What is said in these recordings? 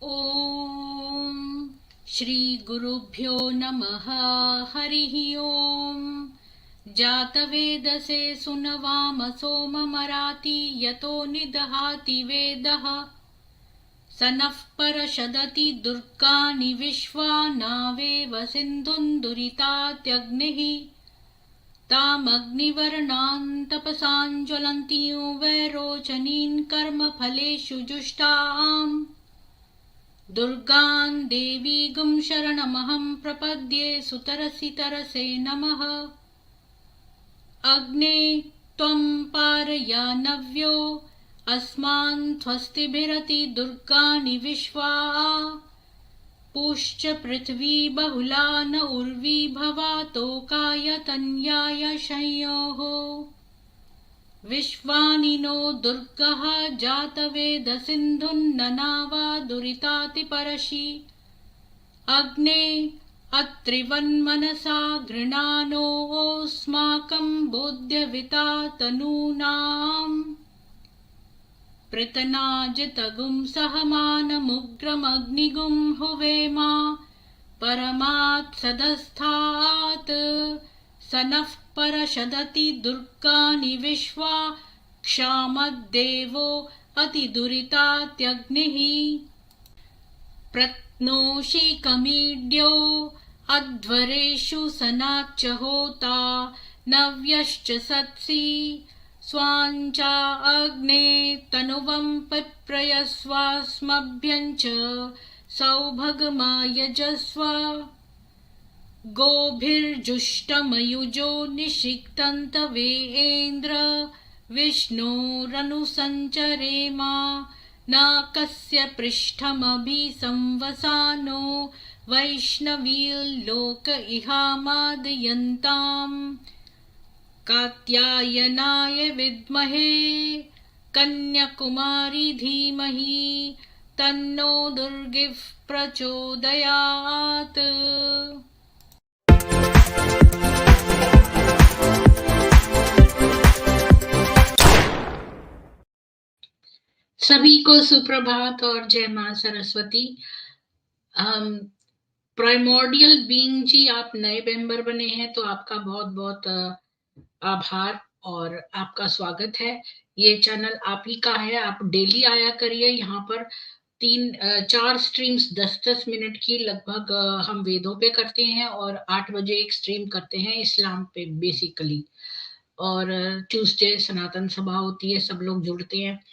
ॐ श्रीगुरुभ्यो नमः। हरिः ॐ। जातवेदसे सुनवाम सोममराति यतो निदहाति वेदः। स नः परषदति दुर्गानि विश्वा नावेव सिन्धुं दुरितात्यग्निः। तामग्निवर्णां तपसाञ्ज्वलन्तीं वैरोचनीं कर्मफलेषु जुष्टाम्। दुर्गां देवीगुं शरणमहं प्रपद्ये सुतरसि तरसे नमः। अग्ने त्वं पारयानव्यो अस्मान् स्वस्तिभिरति दुर्गाणि विश्वा। पूश्च पृथ्वी बहुला न उर्वी भवातोकाय तन्याय शंयोः। विश्वानि नो दुर्गः जातवेदसिन्धुन्ननावा दुरितातिपरशि। अग्ने अत्रिवन्मनसा गृणानोऽस्माकं बोध्यविता तनूनाम्। पृतनाजितगुं सहमानमुग्रमग्निगुं हुवेमा परमात् सदस्थात्। स नः परषदति दुर्गानि विश्वा क्षामद्देवो अतिदुरितात्यग्निः। प्रत्नोषिकमीड्यो अध्वरेषु सनाच्च होता नव्यश्च सत्सि। स्वाञ्चा अग्ने तनुवं पिप्रयस्वास्मभ्यं च सौभगमायजस्व। गोभिर्जुष्टमयुजो निषिक्तन्तवेन्द्र विष्णोरनुसञ्चरेमा। नाकस्य पृष्ठमभिसंवसानो वैष्णवीर्लोक इहामादयन्ताम्। कात्यायनाय विद्महे कन्याकुमारी धीमहि तन्नो दुर्गिः प्रचोदयात्। सभी को सुप्रभात और जय मां सरस्वती। प्राइमोर्डियल बीइंग जी, आप नए मेंबर बने हैं तो आपका बहुत बहुत आभार और आपका स्वागत है। ये चैनल आप ही का है, आप डेली आया करिए। यहाँ पर 4 स्ट्रीम्स 10-10 मिनट की लगभग हम वेदों पे करते हैं और 8 बजे एक स्ट्रीम करते हैं इस्लाम पे बेसिकली। और ट्यूसडे सनातन सभा होती है, सब लोग जुड़ते हैं।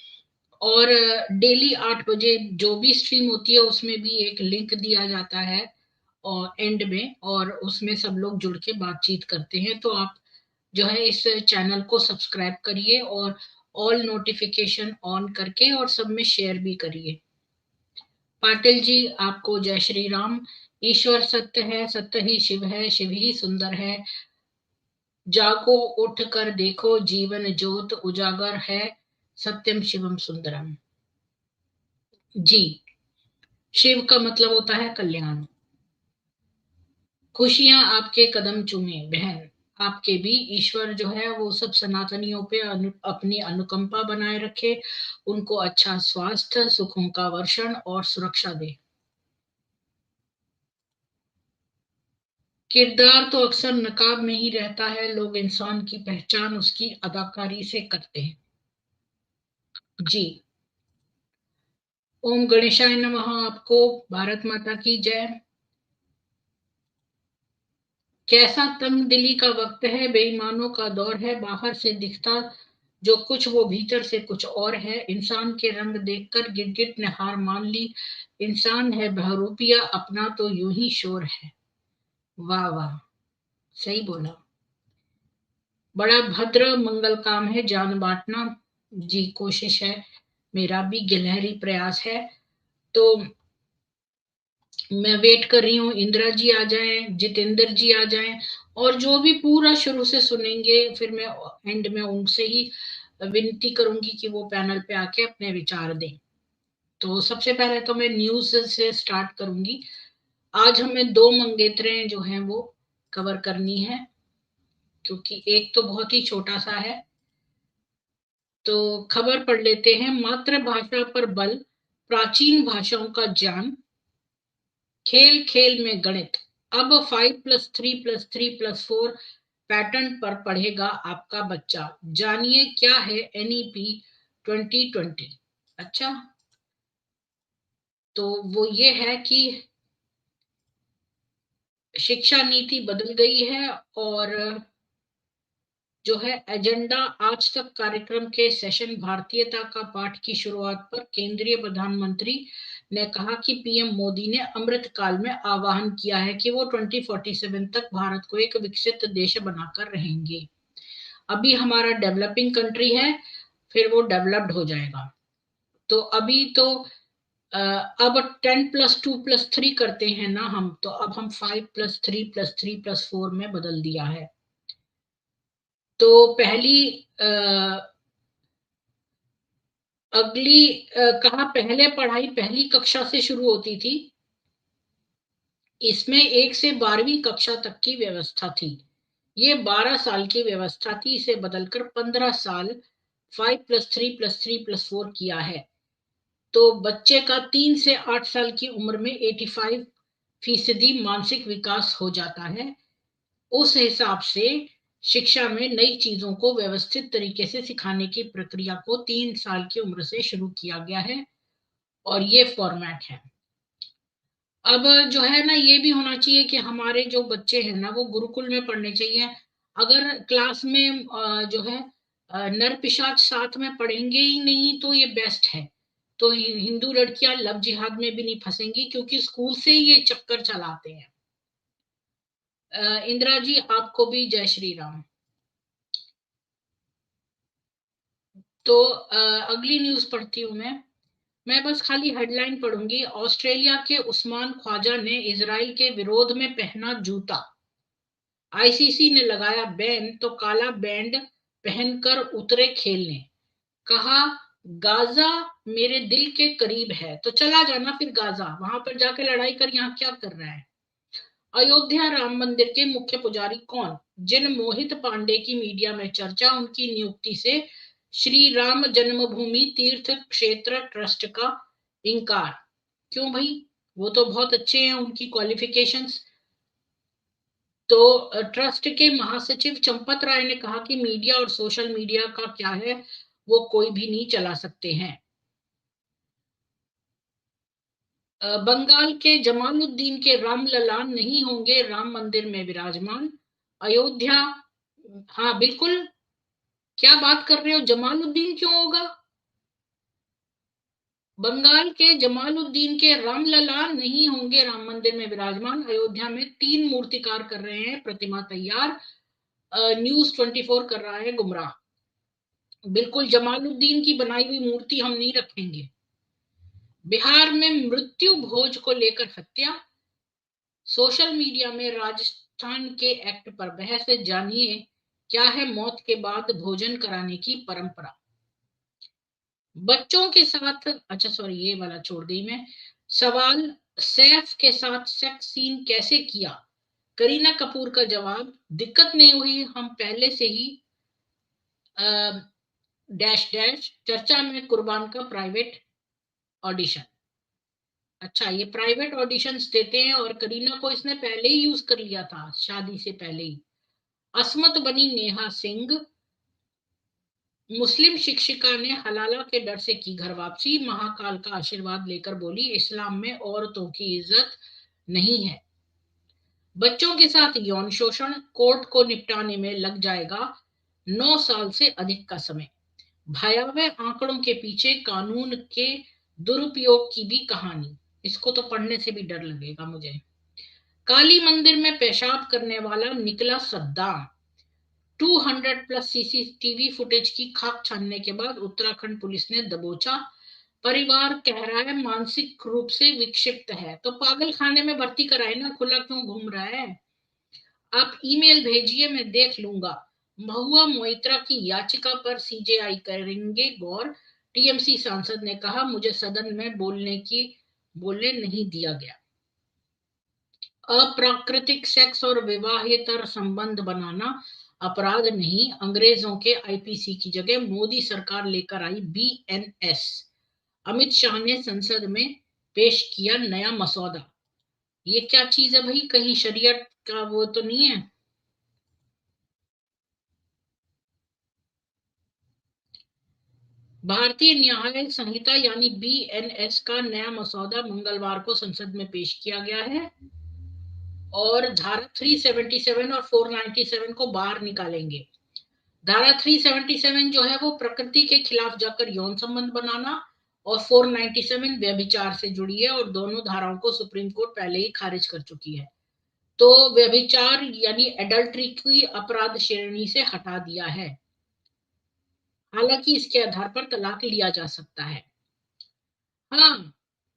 और डेली 8 बजे जो भी स्ट्रीम होती है उसमें भी एक लिंक दिया जाता है और एंड में, और उसमें सब लोग जुड़ के बातचीत करते हैं। तो आप जो है इस चैनल को सब्सक्राइब करिए और ऑल नोटिफिकेशन ऑन करके और सब में शेयर भी करिए। पाटिल जी, आपको जय श्री राम। ईश्वर सत्य है, सत्य ही शिव है, शिव ही सुंदर है। जागो उठ कर देखो, जीवन ज्योत उजागर है, सत्यम शिवम सुंदरम। जी, शिव का मतलब होता है कल्याण। खुशियां आपके कदम चूमे बहन, आपके भी ईश्वर जो है वो सब सनातनियों पे अपनी अनुकंपा बनाए रखे, उनको अच्छा स्वास्थ्य, सुखों का वर्षण और सुरक्षा दे। किरदार तो अक्सर नकाब में ही रहता है, लोग इंसान की पहचान उसकी अदाकारी से करते हैं। जी, ओम गणेशाय नमः। आपको भारत माता की जय। कैसा तंग दिली का वक्त है, बेईमानों का दौर है। बाहर से दिखता जो कुछ वो भीतर से कुछ और है। इंसान के रंग देखकर गिरगिट ने हार मान ली। इंसान है बहरूपिया, अपना तो यूं ही शोर है। वाह वाह, सही बोला। बड़ा भद्र मंगल काम है जान बांटना। जी, कोशिश है, मेरा भी गिलहरी प्रयास है। तो मैं वेट कर रही हूँ इंदिरा जी आ जाएं, जितेंद्र जी आ जाएं, और जो भी पूरा शुरू से सुनेंगे फिर मैं एंड में उनसे ही विनती करूंगी कि वो पैनल पे आके अपने विचार दें। तो सबसे पहले तो मैं न्यूज से स्टार्ट करूंगी। आज हमें 2 मंगेतरें जो हैं वो कवर करनी है, क्योंकि एक तो बहुत ही छोटा सा है। तो खबर पढ़ लेते हैं। मातृभाषा पर बल, प्राचीन भाषाओं का ज्ञान, खेल खेल में गणित। अब 5+3+3+4 पैटर्न पर पढ़ेगा आपका बच्चा। जानिए क्या है NEP 2020। अच्छा, तो वो ये है कि शिक्षा नीति बदल गई है और जो है एजेंडा आज तक कार्यक्रम के सेशन भारतीयता का पाठ की शुरुआत पर केंद्रीय प्रधानमंत्री ने कहा कि पीएम मोदी ने अमृत काल में आह्वान किया है कि वो 2047 तक भारत को एक विकसित देश बनाकर रहेंगे। अभी हमारा डेवलपिंग कंट्री है, फिर वो डेवलप्ड हो जाएगा। तो अभी तो अब 10+2+3 करते हैं ना हम, तो अब हम 5+3+3+4 में बदल दिया है। तो कहा पहले पढ़ाई पहली कक्षा से शुरू होती थी, इसमें 1 से 12वीं कक्षा तक की व्यवस्था थी। ये 12 साल की व्यवस्था थी, इसे बदलकर 15 साल 5+3+3+4 किया है। तो बच्चे का 3 से 8 साल की उम्र में 85% मानसिक विकास हो जाता है। उस हिसाब से शिक्षा में नई चीजों को व्यवस्थित तरीके से सिखाने की प्रक्रिया को 3 साल की उम्र से शुरू किया गया है और ये फॉर्मेट है। अब जो है ना, ये भी होना चाहिए कि हमारे जो बच्चे हैं ना वो गुरुकुल में पढ़ने चाहिए। अगर क्लास में जो है नर पिशाच साथ में पढ़ेंगे ही नहीं तो ये बेस्ट है। तो हिंदू लड़कियां लव जिहाद में भी नहीं फंसेंगी, क्योंकि स्कूल से ही ये चक्कर चलाते हैं। इंदिरा जी, आपको भी जय श्री राम। तो अगली न्यूज पढ़ती हूं मैं बस खाली हेडलाइन पढ़ूंगी। ऑस्ट्रेलिया के उस्मान ख्वाजा ने इजराइल के विरोध में पहना जूता। आईसीसी ने लगाया बैन तो काला बैंड पहनकर उतरे खेलने। कहा गाजा मेरे दिल के करीब है, तो चला जाना फिर गाजा, वहां पर जाके लड़ाई कर, यहाँ क्या कर रहा है। अयोध्या राम मंदिर के मुख्य पुजारी कौन? जिन मोहित पांडे की मीडिया में चर्चा, उनकी नियुक्ति से श्री राम जन्मभूमि तीर्थ क्षेत्र ट्रस्ट का इंकार। क्यों भाई, वो तो बहुत अच्छे हैं, उनकी क्वालिफिकेशंस। तो ट्रस्ट के महासचिव चंपत राय ने कहा कि मीडिया और सोशल मीडिया का क्या है, वो कोई भी नहीं चला सकते हैं। बंगाल के जमालुद्दीन के राम ललान नहीं होंगे राम मंदिर में विराजमान। अयोध्या, हाँ बिल्कुल, क्या बात कर रहे हो, जमालुद्दीन क्यों होगा? बंगाल के जमालुद्दीन के राम ललान नहीं होंगे राम मंदिर में विराजमान। अयोध्या में 3 मूर्तिकार कर रहे हैं प्रतिमा तैयार। न्यूज 24 कर रहा है गुमराह। बिल्कुल जमालुद्दीन की बनाई हुई मूर्ति हम नहीं रखेंगे। बिहार में मृत्यु भोज को लेकर हत्या। सोशल मीडिया में राजस्थान के एक्ट पर बहस। जानिए क्या है मौत के बाद भोजन कराने की परंपरा। बच्चों के साथ, अच्छा सॉरी ये वाला छोड़ गई मैं। सवाल, सैफ के साथ सेक्स सीन कैसे किया? करीना कपूर का जवाब, दिक्कत नहीं हुई, हम पहले से ही डैश डैश चर्चा में कुर्बान का प्राइवेट ऑडिशन। अच्छा, ये प्राइवेट ऑडिशंस देते हैं और करीना को इसने पहले ही यूज कर लिया था, शादी से पहले ही। अस्मत बनी नेहा सिंह। मुस्लिम शिक्षिका ने हलाला के डर से की घर वापसी। महाकाल का आशीर्वाद लेकर बोली इस्लाम में औरतों की इज्जत नहीं है। बच्चों के साथ यौन शोषण, कोर्ट को निपटाने में लग जाएगा 9 साल से अधिक का समय। भयावह आंकड़ों के पीछे कानून के दुरुपयोग की भी कहानी। इसको तो पढ़ने से भी डर लगेगा मुझे। काली मंदिर में पेशाब करने वाला निकला सद्दाम। 200+ सीसीटीवी फुटेज की खाक छानने के बाद उत्तराखंड पुलिस ने दबोचा। परिवार कह रहा है मानसिक रूप से विक्षिप्त है, तो पागल खाने में भर्ती कराए ना, खुला क्यों घूम रहा है। आप ईमेल भेजिए, मैं देख लूंगा। महुआ मोइत्रा की याचिका पर सीजेआई करेंगे गौर। टीएमसी सांसद ने कहा मुझे सदन में बोलने नहीं दिया गया। अप्राकृतिक सेक्स और विवाहेतर संबंध बनाना अपराध नहीं, अंग्रेजों के आईपीसी की जगह मोदी सरकार लेकर आई बीएनएस। अमित शाह ने संसद में पेश किया नया मसौदा। ये क्या चीज है भाई, कहीं शरीयत का वो तो नहीं है? भारतीय न्याय संहिता यानी बीएनएस का नया मसौदा मंगलवार को संसद में पेश किया गया है और धारा 377 और 497 को बाहर निकालेंगे। धारा 377 जो है वो प्रकृति के खिलाफ जाकर यौन संबंध बनाना, और 497 व्यभिचार से जुड़ी है, और दोनों धाराओं को सुप्रीम कोर्ट पहले ही खारिज कर चुकी है। तो व्यभिचार यानी एडल्ट्री की अपराध श्रेणी से हटा दिया है। हालांकि इसके आधार पर तलाक लिया जा सकता है। हाँ,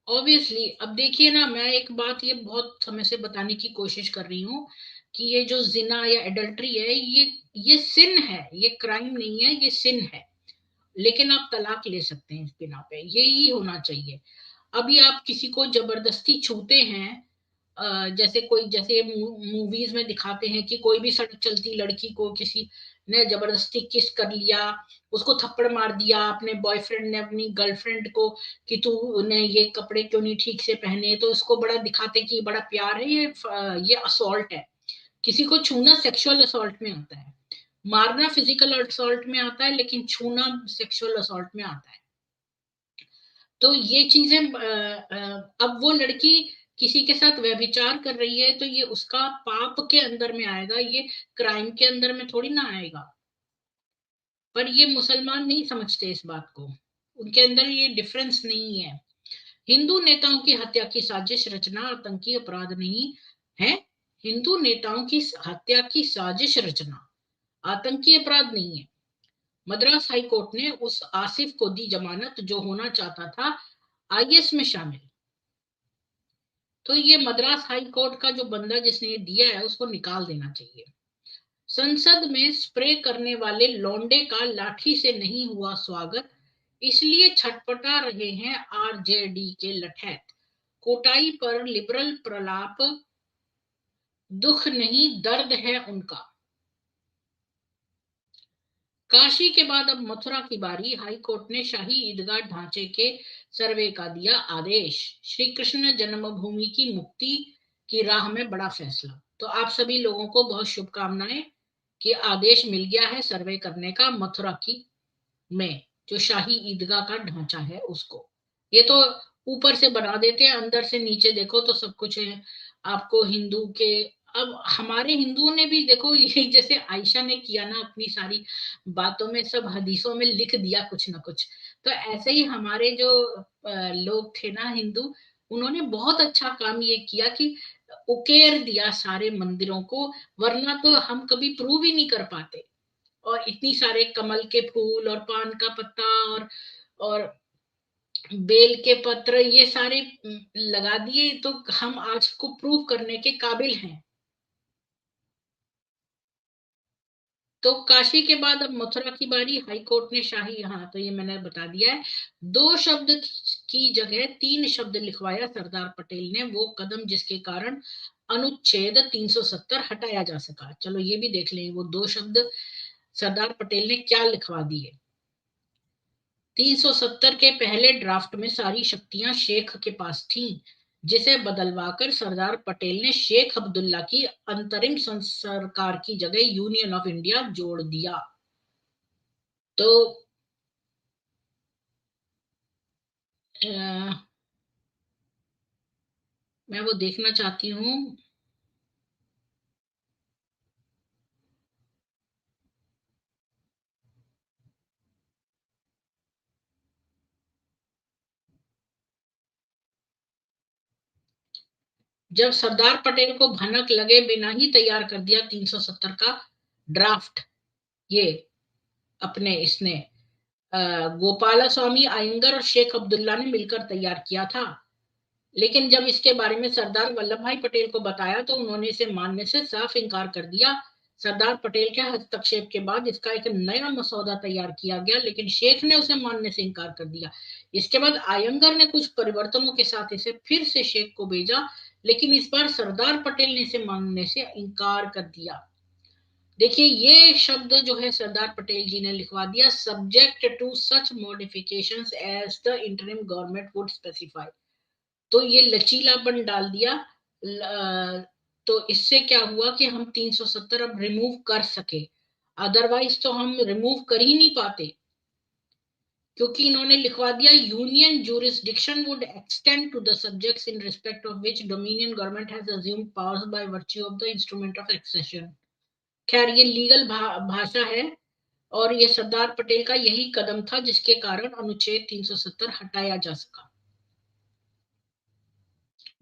ऑब्वियसली। अब देखिए ना, मैं एक बात ये बहुत समय से बताने की कोशिश कर रही हूँ कि ये जो जिना या एडल्ट्री है, ये सिन है, ये क्राइम नहीं है, ये सिन है। लेकिन आप तलाक ले सकते हैं इस बिना पे, यही होना चाहिए। अभी आप किसी को जबरदस्ती छूते हैं, जैसे कोई, जैसे मूवीज में दिखाते हैं कि कोई भी सड़क चलती लड़की को किसी ने जबरदस्ती किस कर लिया, उसको थप्पड़ मार दिया अपने बॉयफ्रेंड ने अपनी गर्लफ्रेंड को कि तूने ये कपड़े क्यों नहीं ठीक से पहने, तो इसको बड़ा दिखाते कि बड़ा प्यार है, ये असॉल्ट है। किसी को छूना सेक्सुअल असॉल्ट में आता है, मारना फिजिकल असॉल्ट में आता है, लेकिन छूना सेक्सुअल असॉल्ट में आता है। तो ये चीजें अब वो लड़की किसी के साथ व्यभिचार कर रही है तो ये उसका पाप के अंदर में आएगा, ये क्राइम के अंदर में थोड़ी ना आएगा। पर ये मुसलमान नहीं समझते इस बात को, उनके अंदर ये डिफरेंस नहीं है। हिंदू नेताओं की हत्या की साजिश रचना आतंकी अपराध नहीं है। हिंदू नेताओं की हत्या की साजिश रचना आतंकी अपराध नहीं है। मद्रास हाई कोर्ट ने उस आसिफ को दी जमानत जो होना चाहता था आईएस में शामिल। तो ये मद्रास हाई कोर्ट का जो बंदा जिसने ये दिया है उसको निकाल देना चाहिए। संसद में स्प्रे करने वाले लौंडे का लाठी से नहीं हुआ स्वागत, इसलिए छटपटा रहे हैं आरजेडी के लठैत। कोटाई पर लिबरल प्रलाप, दुख नहीं दर्द है उनका। काशी के बाद अब मथुरा की बारी। हाई कोर्ट ने शाही ईदगाह ढांचे के सर्वे का दिया आदेश। श्री कृष्ण जन्मभूमि की मुक्ति की राह में बड़ा फैसला। तो आप सभी लोगों को बहुत शुभकामनाएं कि आदेश मिल गया है सर्वे करने का मथुरा की में जो शाही ईदगाह का ढांचा है उसको। ये तो ऊपर से बना देते हैं, अंदर से नीचे देखो तो सब कुछ है आपको हिंदू के। अब हमारे हिंदुओं ने भी देखो, ये जैसे आयशा ने किया ना, अपनी सारी बातों में सब हदीसों में लिख दिया कुछ ना कुछ। तो ऐसे ही हमारे जो लोग थे ना हिंदू, उन्होंने बहुत अच्छा काम ये किया कि उकेर दिया सारे मंदिरों को, वरना तो हम कभी प्रूव ही नहीं कर पाते। और इतनी सारे कमल के फूल और पान का पत्ता और बेल के पत्र ये सारे लगा दिए, तो हम आज को प्रूव करने के काबिल हैं। तो काशी के बाद अब मथुरा की बारी। हाई कोर्ट ने शाही, हाँ तो ये मैंने बता दिया है। 2 शब्द की जगह 3 शब्द लिखवाया सरदार पटेल ने, वो कदम जिसके कारण अनुच्छेद 370 हटाया जा सका। चलो ये भी देख लें वो 2 शब्द सरदार पटेल ने क्या लिखवा दिए। 370 के पहले ड्राफ्ट में सारी शक्तियां शेख के पास थीं, जिसे बदलवाकर सरदार पटेल ने शेख अब्दुल्ला की अंतरिम सरकार की जगह यूनियन ऑफ इंडिया जोड़ दिया। तो मैं वो देखना चाहती हूँ। जब सरदार पटेल को भनक लगे, बिना ही तैयार कर दिया 370 का ड्राफ्ट। ये अपने इसने गोपाला स्वामी अयंगर और शेख अब्दुल्ला ने मिलकर तैयार किया था। लेकिन जब इसके बारे में सरदार वल्लभ भाई पटेल को बताया तो उन्होंने इसे मानने से साफ इनकार कर दिया। सरदार पटेल के हस्तक्षेप के बाद इसका एक नया मसौदा तैयार किया गया, लेकिन शेख ने उसे मानने से इनकार कर दिया। इसके बाद आयंगर ने कुछ परिवर्तनों के साथ इसे फिर से शेख को भेजा, लेकिन इस बार सरदार पटेल ने इसे मानने से इनकार कर दिया। देखिए ये शब्द जो है सरदार पटेल जी ने लिखवा दिया, subject to such modifications as the interim government would specify. तो ये लचीलापन डाल दिया। तो इससे क्या हुआ कि हम 370 अब रिमूव कर सके, अदरवाइज तो हम रिमूव कर ही नहीं पाते, क्योंकि इन्होंने लिखवा दिया union jurisdiction would extend to the subjects in respect of which dominion government has assumed powers by virtue of the instrument of accession। खैर ये लीगल भाषा है, और ये सरदार पटेल का यही कदम था जिसके कारण अनुच्छेद 370 हटाया जा सका।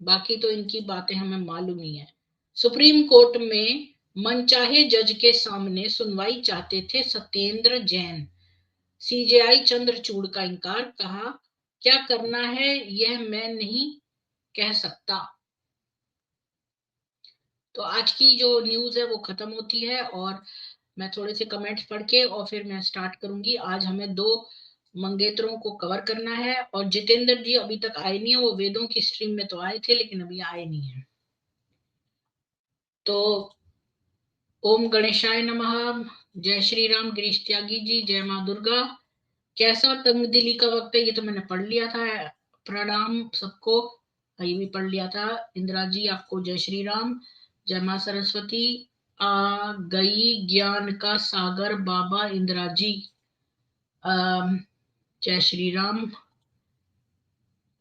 बाकी तो इनकी बातें हमें मालूम ही है। सुप्रीम कोर्ट में मनचाहे जज के सामने सुनवाई चाहते थे सत्येंद्र जैन। सीजेआई चंद्रचूड़ का इनकार, कहा क्या करना है यह मैं नहीं कह सकता। तो आज की जो न्यूज है वो खत्म होती है, और मैं थोड़े से कमेंट्स पढ़ के और फिर मैं स्टार्ट करूंगी। आज हमें 2 मंगेतरों को कवर करना है, और जितेंद्र जी अभी तक आए नहीं है, वो वेदों की स्ट्रीम में तो आए थे लेकिन अभी आए नहीं है। तो ओम गणेशाय नमः, जय श्री राम गिरीश त्यागी जी, जय माँ दुर्गा। कैसा तंगदिली का वक्त है, ये तो मैंने पढ़ लिया था। प्रणाम सबको, ये भी पढ़ लिया था। इंदिरा जी आपको जय श्री राम, जय माँ सरस्वती। आ गई ज्ञान का सागर बाबा इंदिरा जी, जय Shri Ram.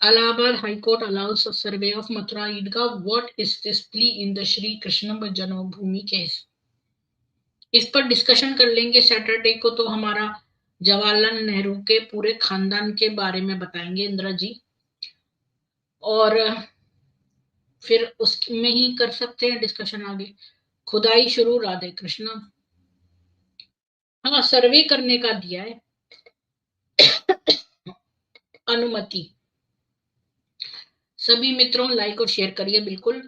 Allahabad High Court allows a survey of Mathura Eidgah. What is this plea in the Shri Krishna Janmabhoomi case? इस पर डिस्कशन कर लेंगे सैटरडे को। तो हमारा जवाहरलाल नेहरू के पूरे खानदान के बारे में बताएंगे इंदिरा जी, और फिर उसमें ही कर सकते हैं डिस्कशन आगे। खुदाई शुरू, राधे कृष्णा। हाँ सर्वे करने का दिया है अनुमति। सभी मित्रों लाइक और शेयर करिए बिल्कुल।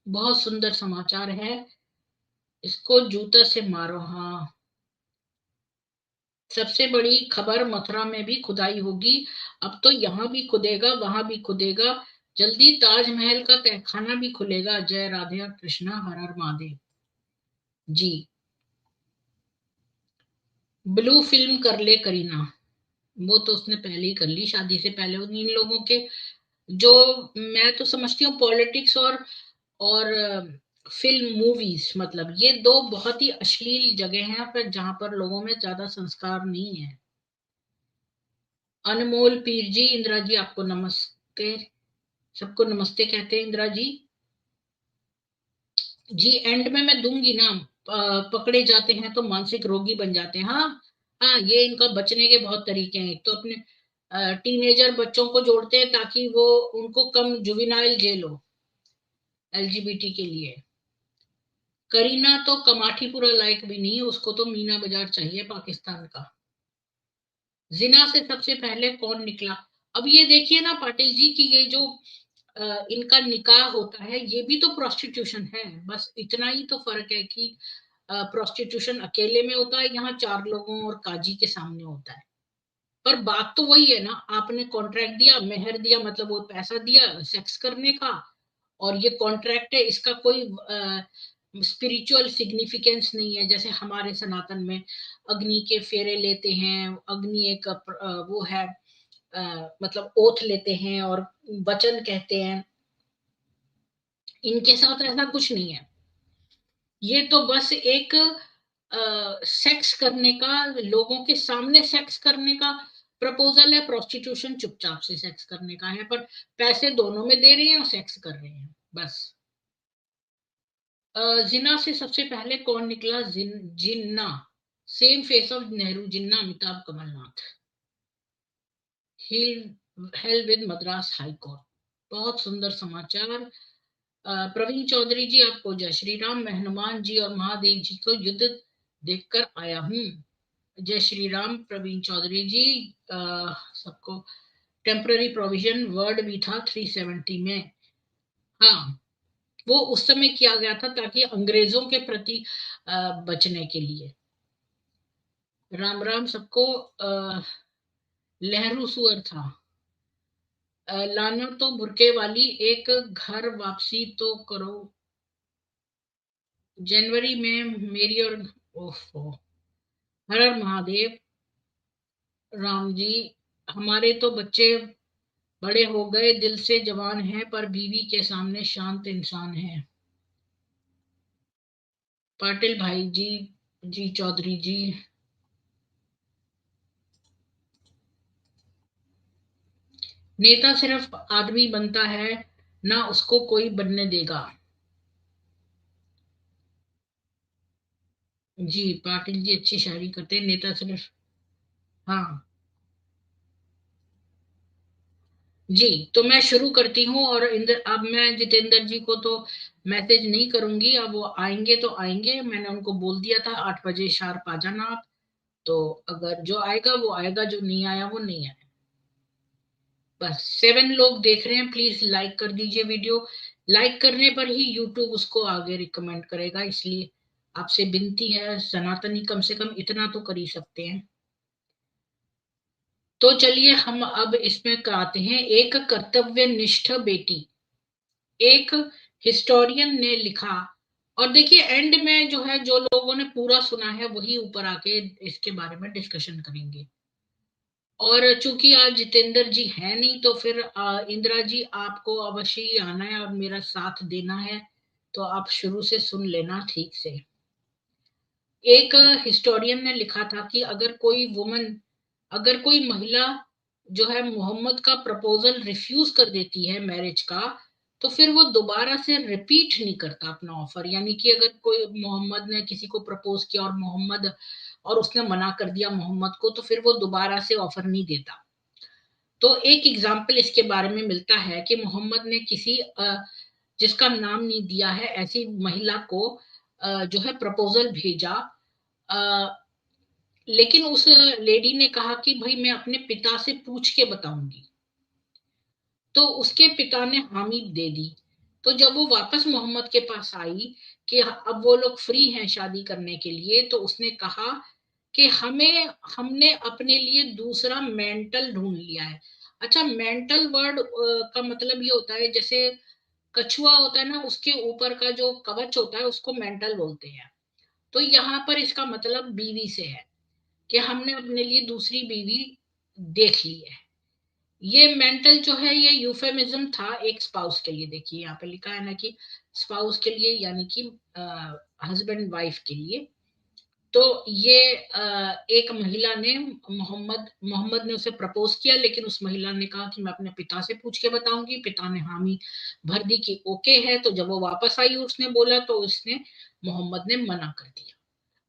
बहुत सुंदर समाचार है, इसको जूता से मारो। हाँ सबसे बड़ी खबर, मथुरा में भी खुदाई होगी। अब तो यहाँ भी खुदेगा, वहां भी खुदेगा, जल्दी ताजमहल का तहखाना भी खुलेगा। जय राधे कृष्णा, हर हर महादेव जी। ब्लू फिल्म कर ले करीना, वो तो उसने पहले ही कर ली शादी से पहले। इन लोगों के जो, मैं तो समझती हूँ पॉलिटिक्स और फिल्म मूवीज, मतलब ये 2 बहुत ही अश्लील जगह हैं पर जहां पर लोगों में ज्यादा संस्कार नहीं है। अनमोल पीर जी, इंदिरा जी आपको नमस्ते, सबको नमस्ते कहते हैं इंदिरा जी। जी एंड में मैं दूंगी ना, पकड़े जाते हैं तो मानसिक रोगी बन जाते हैं। हाँ हाँ, ये इनका बचने के बहुत तरीके हैं। एक तो अपने टीनेजर बच्चों को जोड़ते हैं ताकि वो उनको कम जुविनाइल जेल हो एलजीबीटी के लिए। करीना तो कमाठीपुरा लायक भी नहीं है, उसको तो मीना बाजार चाहिए पाकिस्तान का। जिना से सबसे पहले कौन निकला? अब ये देखिए ना पाटिल जी की ये जो इनका निकाह होता है ये भी तो प्रोस्टिट्यूशन है। बस इतना ही तो फर्क है कि प्रोस्टिट्यूशन अकेले में होता है, यहाँ 4 लोगों और काजी के सामने होता है। पर बात तो वही है ना, आपने कॉन्ट्रैक्ट दिया, मेहर दिया, मतलब वो पैसा दिया सेक्स करने का, और ये कॉन्ट्रैक्ट है, इसका कोई स्पिरिचुअल सिग्निफिकेंस नहीं है। जैसे हमारे सनातन में अग्नि के फेरे लेते हैं, अग्नि एक वो है, मतलब ओथ लेते हैं और वचन कहते हैं। इनके साथ ऐसा कुछ नहीं है, ये तो बस एक सेक्स करने का, लोगों के सामने सेक्स करने का प्रपोजल है। प्रोस्टिट्यूशन चुपचाप से सेक्स करने का है, पर पैसे दोनों में दे रहे हैं और सेक्स कर रहे हैं बस। जिन्ना से सबसे पहले कौन निकला? Jinnah, same face of Nehru, Jinnah Amitabh Kamal Nath. Hail with Madras high court, बहुत सुंदर समाचार। प्रवीण चौधरी जी आपको जय श्री राम। मैं हनुमान जी और महादेव जी को युद्ध देखकर आया हूँ। जय श्री राम प्रवीण चौधरी जी। सबको टेम्पररी प्रोविजन वर्ड भी था 370 में। हाँ वो उस समय किया गया था ताकि अंग्रेजों के प्रति बचने के लिए। राम राम सबको। लहरू सुअर था, लाना तो बुरके वाली, एक घर वापसी तो करो। जनवरी में मेरी और ओफो, हर हर महादेव। राम जी, हमारे तो बच्चे बड़े हो गए, दिल से जवान हैं, पर बीवी के सामने शांत इंसान हैं। पाटिल भाई जी। जी चौधरी जी। नेता सिर्फ आदमी बनता है, ना उसको कोई बनने देगा। जी पाटिल जी अच्छी शायरी करते हैं, नेता सिर्फ। हाँ जी, तो मैं शुरू करती हूँ। और इंद्र, अब मैं जितेंद्र जी को तो मैसेज नहीं करूंगी, अब वो आएंगे तो आएंगे, मैंने उनको बोल दिया था 8 बजे शार्प आ जाना आप। तो अगर जो आएगा वो आएगा, जो नहीं आया वो नहीं आया। बस 7 लोग देख रहे हैं, प्लीज लाइक कर दीजिए वीडियो। लाइक करने पर ही यूट्यूब उसको आगे रिकमेंड करेगा, इसलिए आपसे विनती है सनातनी, कम से कम इतना तो कर ही सकते हैं। तो चलिए हम अब इसमें कराते हैं। एक कर्तव्यनिष्ठ बेटी। एक हिस्टोरियन ने लिखा, और देखिए एंड में जो है, जो लोगों ने पूरा सुना है वही ऊपर आके इसके बारे में डिस्कशन करेंगे। और चूंकि आज जितेंद्र जी है नहीं, तो फिर इंदिरा जी आपको अवश्य ही आना है और मेरा साथ देना है। तो आप शुरू से सुन लेना ठीक से। एक हिस्टोरियन ने लिखा था कि अगर कोई महिला जो है मोहम्मद का प्रपोजल रिफ्यूज कर देती है मैरिज का, तो फिर वो दोबारा से रिपीट नहीं करता अपना ऑफर। यानी कि अगर कोई मोहम्मद ने किसी को प्रपोज किया और उसने मना कर दिया मोहम्मद को, तो फिर वो दोबारा से ऑफर नहीं देता। तो एक एग्जाम्पल इसके बारे में मिलता है कि मोहम्मद ने किसी जिसका नाम नहीं दिया है ऐसी महिला को जो है प्रपोजल भेजा। अ, लेकिन उस लेडी ने कहा कि भाई मैं अपने पिता से पूछ के बताऊंगी। तो उसके पिता ने हामी दे दी। तो जब वो वापस मोहम्मद के पास आई कि अब वो लोग फ्री हैं शादी करने के लिए, तो उसने कहा कि हमने अपने लिए दूसरा मेंटल ढूंढ लिया है। अच्छा, मेंटल वर्ड का मतलब ये होता है, जैसे कछुआ होता है ना, उसके ऊपर का जो कवच होता है उसको मेंटल बोलते हैं। तो यहाँ पर इसका मतलब बीवी से है कि हमने अपने लिए दूसरी बीवी देख ली है। ये मेंटल जो है ये यूफेमिज्म था एक स्पाउस के लिए। देखिए यहाँ पे लिखा है ना कि स्पाउस के लिए, यानी कि हस्बैंड वाइफ के लिए। तो ये एक महिला ने मोहम्मद ने उसे प्रपोज किया, लेकिन उस महिला ने कहा कि मैं अपने पिता से पूछ के बताऊंगी। पिता ने हामी भर दी कि ओके है। तो जब वो वापस आई उसने बोला, तो उसने मोहम्मद ने मना कर दिया।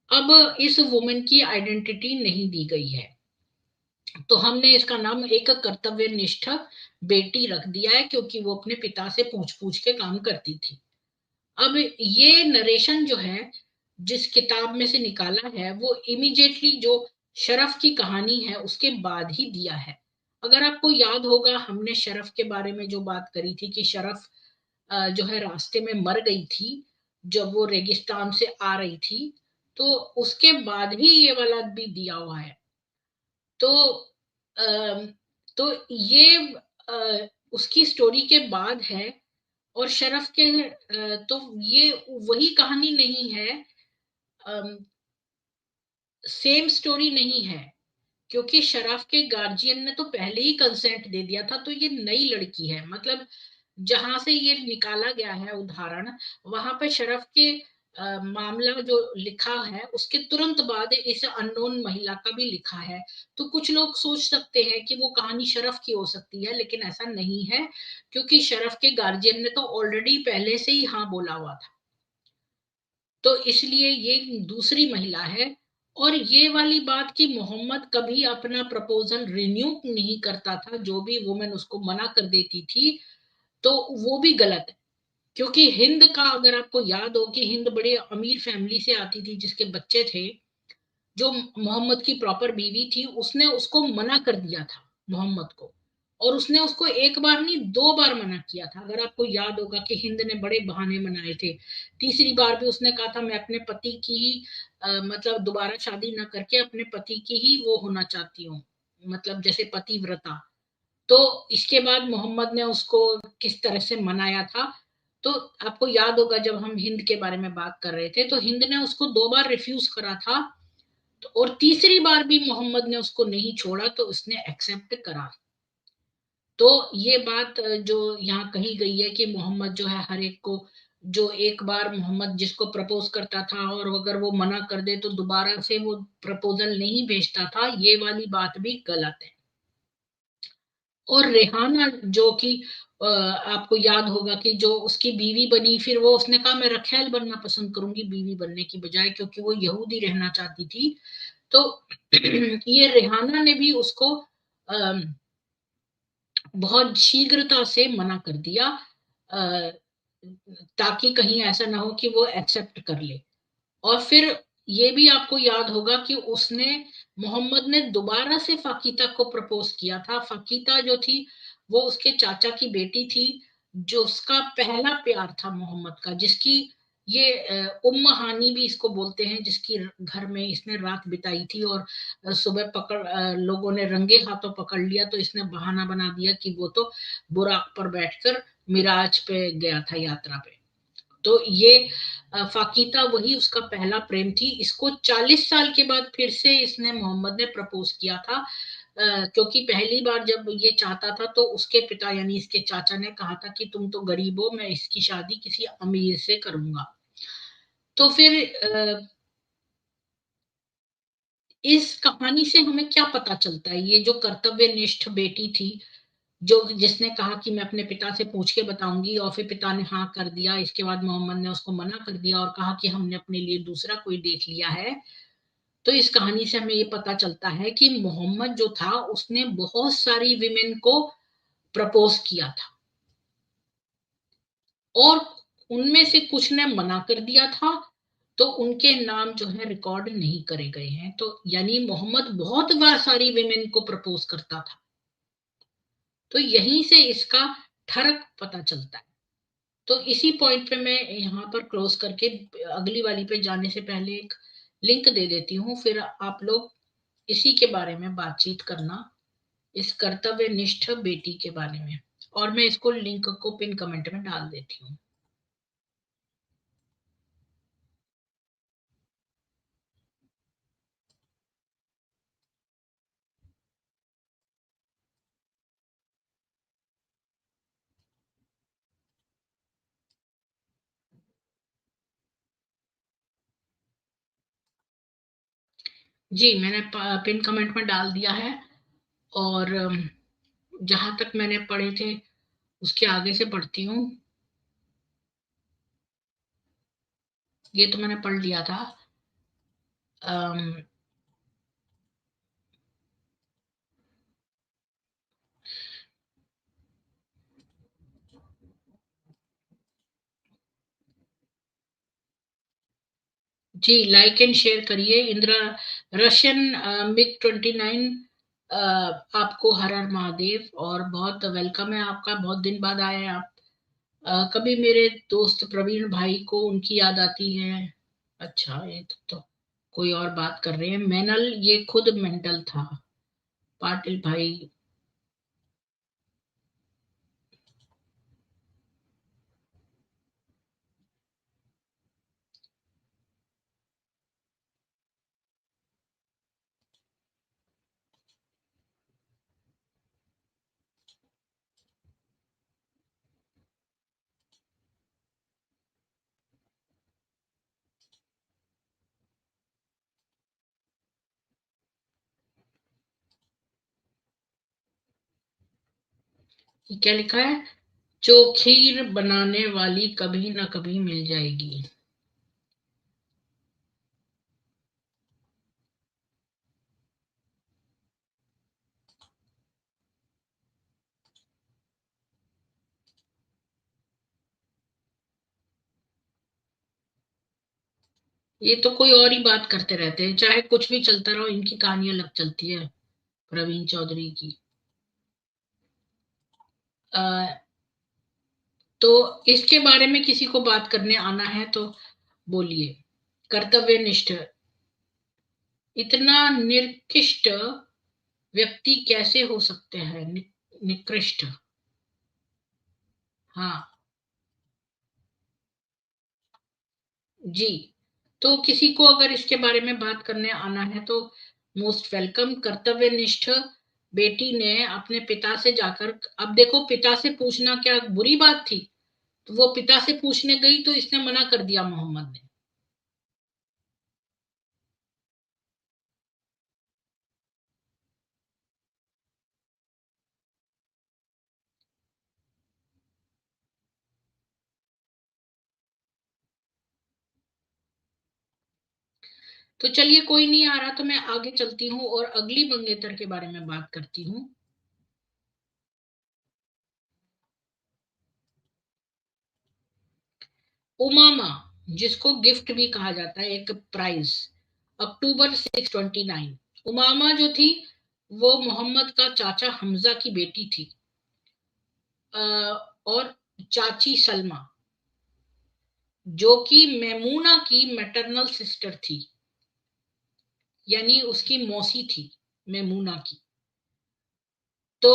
अब इस वुमेन की आइडेंटिटी नहीं दी गई है, तो हमने इसका नाम एक कर्तव्यनिष्ठ बेटी रख दिया है, क्योंकि वो अपने पिता से पूछ पूछ के काम करती थी। अब ये नरेशन जो है, जिस किताब में से निकाला है, वो इमीडिएटली जो शरफ की कहानी है उसके बाद ही दिया है। अगर आपको याद होगा, हमने शरफ के बारे में जो बात करी थी कि शरफ जो है रास्ते में मर गई थी जब वो रेगिस्तान से आ रही थी। तो उसके बाद ही ये वाला भी दिया हुआ है। तो अम, तो ये उसकी स्टोरी के बाद है। और शरफ के तो ये वही कहानी नहीं है, सेम स्टोरी नहीं है, क्योंकि शराफ के गार्जियन ने तो पहले ही कंसेंट दे दिया था। तो ये नई लड़की है, मतलब जहां से ये निकाला गया है उदाहरण, वहां पे शरफ के मामला जो लिखा है उसके तुरंत बाद इस अननोन महिला का भी लिखा है। तो कुछ लोग सोच सकते हैं कि वो कहानी शरफ की हो सकती है, लेकिन ऐसा नहीं है, क्योंकि शरफ के गार्जियन ने तो ऑलरेडी पहले से ही हाँ बोला हुआ था। तो इसलिए ये दूसरी महिला है। और ये वाली बात कि मोहम्मद कभी अपना प्रपोजल रिन्यू नहीं करता था, जो भी वुमेन उसको मना कर देती थी, तो वो भी गलत है। क्योंकि हिंद का, अगर आपको याद हो कि हिंद बड़े अमीर फैमिली से आती थी, जिसके बच्चे थे, जो मोहम्मद की प्रॉपर बीवी थी, उसने उसको मना कर दिया था मोहम्मद को। और उसने उसको एक बार नहीं 2 बार मना किया था। अगर आपको याद होगा कि हिंद ने बड़े बहाने बनाए थे। तीसरी बार भी उसने कहा था मैं अपने पति की ही मतलब दोबारा शादी ना करके अपने पति की ही वो होना चाहती हूँ, मतलब जैसे पतिव्रता। तो इसके बाद मोहम्मद ने उसको किस तरह से मनाया था, तो आपको याद होगा जब हम हिंद के बारे में बात कर रहे थे, तो हिंद ने उसको 2 बार रिफ्यूज करा था, तो और तीसरी बार भी मोहम्मद ने उसको नहीं छोड़ा, तो उसने एक्सेप्ट करा। तो ये बात जो यहाँ कही गई है कि मोहम्मद जो है हर एक को, जो एक बार मोहम्मद जिसको प्रपोज करता था और अगर वो मना कर दे तो दोबारा से वो प्रपोजल नहीं भेजता था, ये वाली बात भी गलत है। और रेहाना जो कि आपको याद होगा कि जो उसकी बीवी बनी, फिर वो उसने कहा मैं रखैल बनना पसंद करूंगी बीवी बनने की बजाय, क्योंकि वो यहूदी रहना चाहती थी। तो ये रेहाना ने भी उसको बहुत शीघ्रता से मना कर दिया, ताकि कहीं ऐसा ना हो कि वो एक्सेप्ट कर ले। और फिर ये भी आपको याद होगा कि उसने, मोहम्मद ने दोबारा से फाकीता को प्रपोज किया था। फाकीता जो थी वो उसके चाचा की बेटी थी, जो उसका पहला प्यार था मोहम्मद का, जिसकी ये उम्म हानी भी इसको बोलते हैं, जिसकी घर में इसने रात बिताई थी, और सुबह लोगों ने रंगे हाथों पकड़ लिया, तो इसने बहाना बना दिया कि वो तो बुराक पर बैठकर मिराज पे गया था, यात्रा पे। तो ये फाकीता वही उसका पहला प्रेम थी। इसको 40 साल के बाद फिर से इसने, मोहम्मद ने प्रपोज किया था, क्योंकि पहली बार जब ये चाहता था तो उसके पिता यानी इसके चाचा ने कहा था कि तुम तो गरीब हो, मैं इसकी शादी किसी अमीर से करूंगा। तो फिर इस कहानी से हमें क्या पता चलता है? ये जो कर्तव्यनिष्ठ बेटी थी, जो जिसने कहा कि मैं अपने पिता से पूछ के बताऊंगी, और फिर पिता ने हाँ कर दिया, इसके बाद मोहम्मद ने उसको मना कर दिया और कहा कि हमने अपने लिए दूसरा कोई देख लिया है। तो इस कहानी से हमें ये पता चलता है कि मोहम्मद जो था उसने बहुत सारी विमेन को प्रपोज किया था, और उनमें से कुछ ने मना कर दिया था, तो उनके नाम जो है रिकॉर्ड नहीं करे गए हैं। तो यानी मोहम्मद बहुत बार सारी विमेन को प्रपोज करता था। तो यहीं से इसका फर्क पता चलता है। तो इसी पॉइंट पे मैं यहाँ पर क्लोज करके अगली वाली पे जाने से पहले एक लिंक दे देती हूँ, फिर आप लोग इसी के बारे में बातचीत करना, इस कर्तव्यनिष्ठ बेटी के बारे में। और मैं इसको लिंक को पिन कमेंट में डाल देती हूँ। जी, मैंने पिन कमेंट में डाल दिया है। और जहां तक मैंने पढ़े थे उसके आगे से पढ़ती हूँ। ये तो मैंने पढ़ लिया था। अम, जी, लाइक एंड शेयर करिए। इंदिरा, रशियन MiG-29, आपको हर हर महादेव और बहुत वेलकम है आपका, बहुत दिन बाद आए हैं आप। कभी मेरे दोस्त प्रवीण भाई को उनकी याद आती है। अच्छा, ये तो कोई और बात कर रहे हैं। मैनल ये खुद मेंटल था। पाटिल भाई, ये क्या लिखा है? चोखीर बनाने वाली कभी ना कभी मिल जाएगी। ये तो कोई और ही बात करते रहते हैं, चाहे कुछ भी चलता रहो, इनकी कहानी अलग चलती है। प्रवीण चौधरी की। आ, तो इसके बारे में किसी को बात करने आना है तो बोलिए। कर्तव्यनिष्ठ, इतना निर्कृष्ट व्यक्ति कैसे हो सकते हैं? निकृष्ट। हाँ, जी, तो किसी को अगर इसके बारे में बात करने आना है तो मोस्ट वेलकम। कर्तव्यनिष्ठ बेटी ने अपने पिता से जाकर, अब देखो पिता से पूछना क्या बुरी बात थी? तो वो पिता से पूछने गई तो इसने मना कर दिया मोहम्मद ने। तो चलिए, कोई नहीं आ रहा तो मैं आगे चलती हूँ और अगली मंगेतर के बारे में बात करती हूँ। उमामा, जिसको गिफ्ट भी कहा जाता है, एक प्राइज, अक्टूबर 629। उमामा जो थी वो मोहम्मद का चाचा हमजा की बेटी थी। अ, और चाची सलमा, जो कि मैमूना की मैटरनल सिस्टर थी, यानी उसकी मौसी थी मैमूना की। तो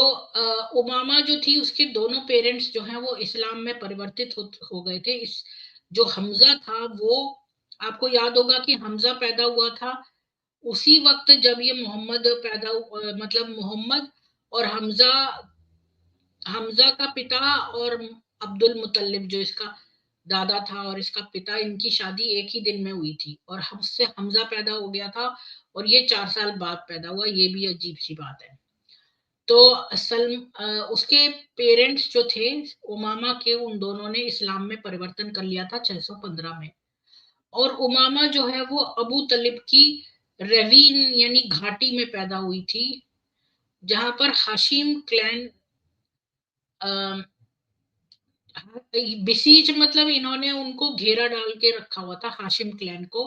उमामा जो थी उसके दोनों पेरेंट्स जो हैं वो इस्लाम में परिवर्तित हो गए थे। इस जो हमजा था वो, आपको याद होगा कि हमजा पैदा हुआ था उसी वक्त जब ये मोहम्मद पैदा हुआ, मतलब मोहम्मद और हमजा, हमजा का पिता और अब्दुल मुतल्लिब जो इसका दादा था और इसका पिता, इनकी शादी एक ही दिन में हुई थी और हमसे हमजा पैदा हो गया था और ये 4 साल बाद पैदा हुआ। ये भी अजीब सी बात है। तो उसके पेरेंट्स जो थे उमामा के, उन दोनों ने इस्लाम में परिवर्तन कर लिया था 615 में। और उमामा जो है वो अबू तलिब की रवीन यानी घाटी में पैदा हुई थी, जहां पर हाशिम क्लैन बिसीज, मतलब इन्होंने उनको घेरा डाल के रखा हुआ था हाशिम क्लैन को,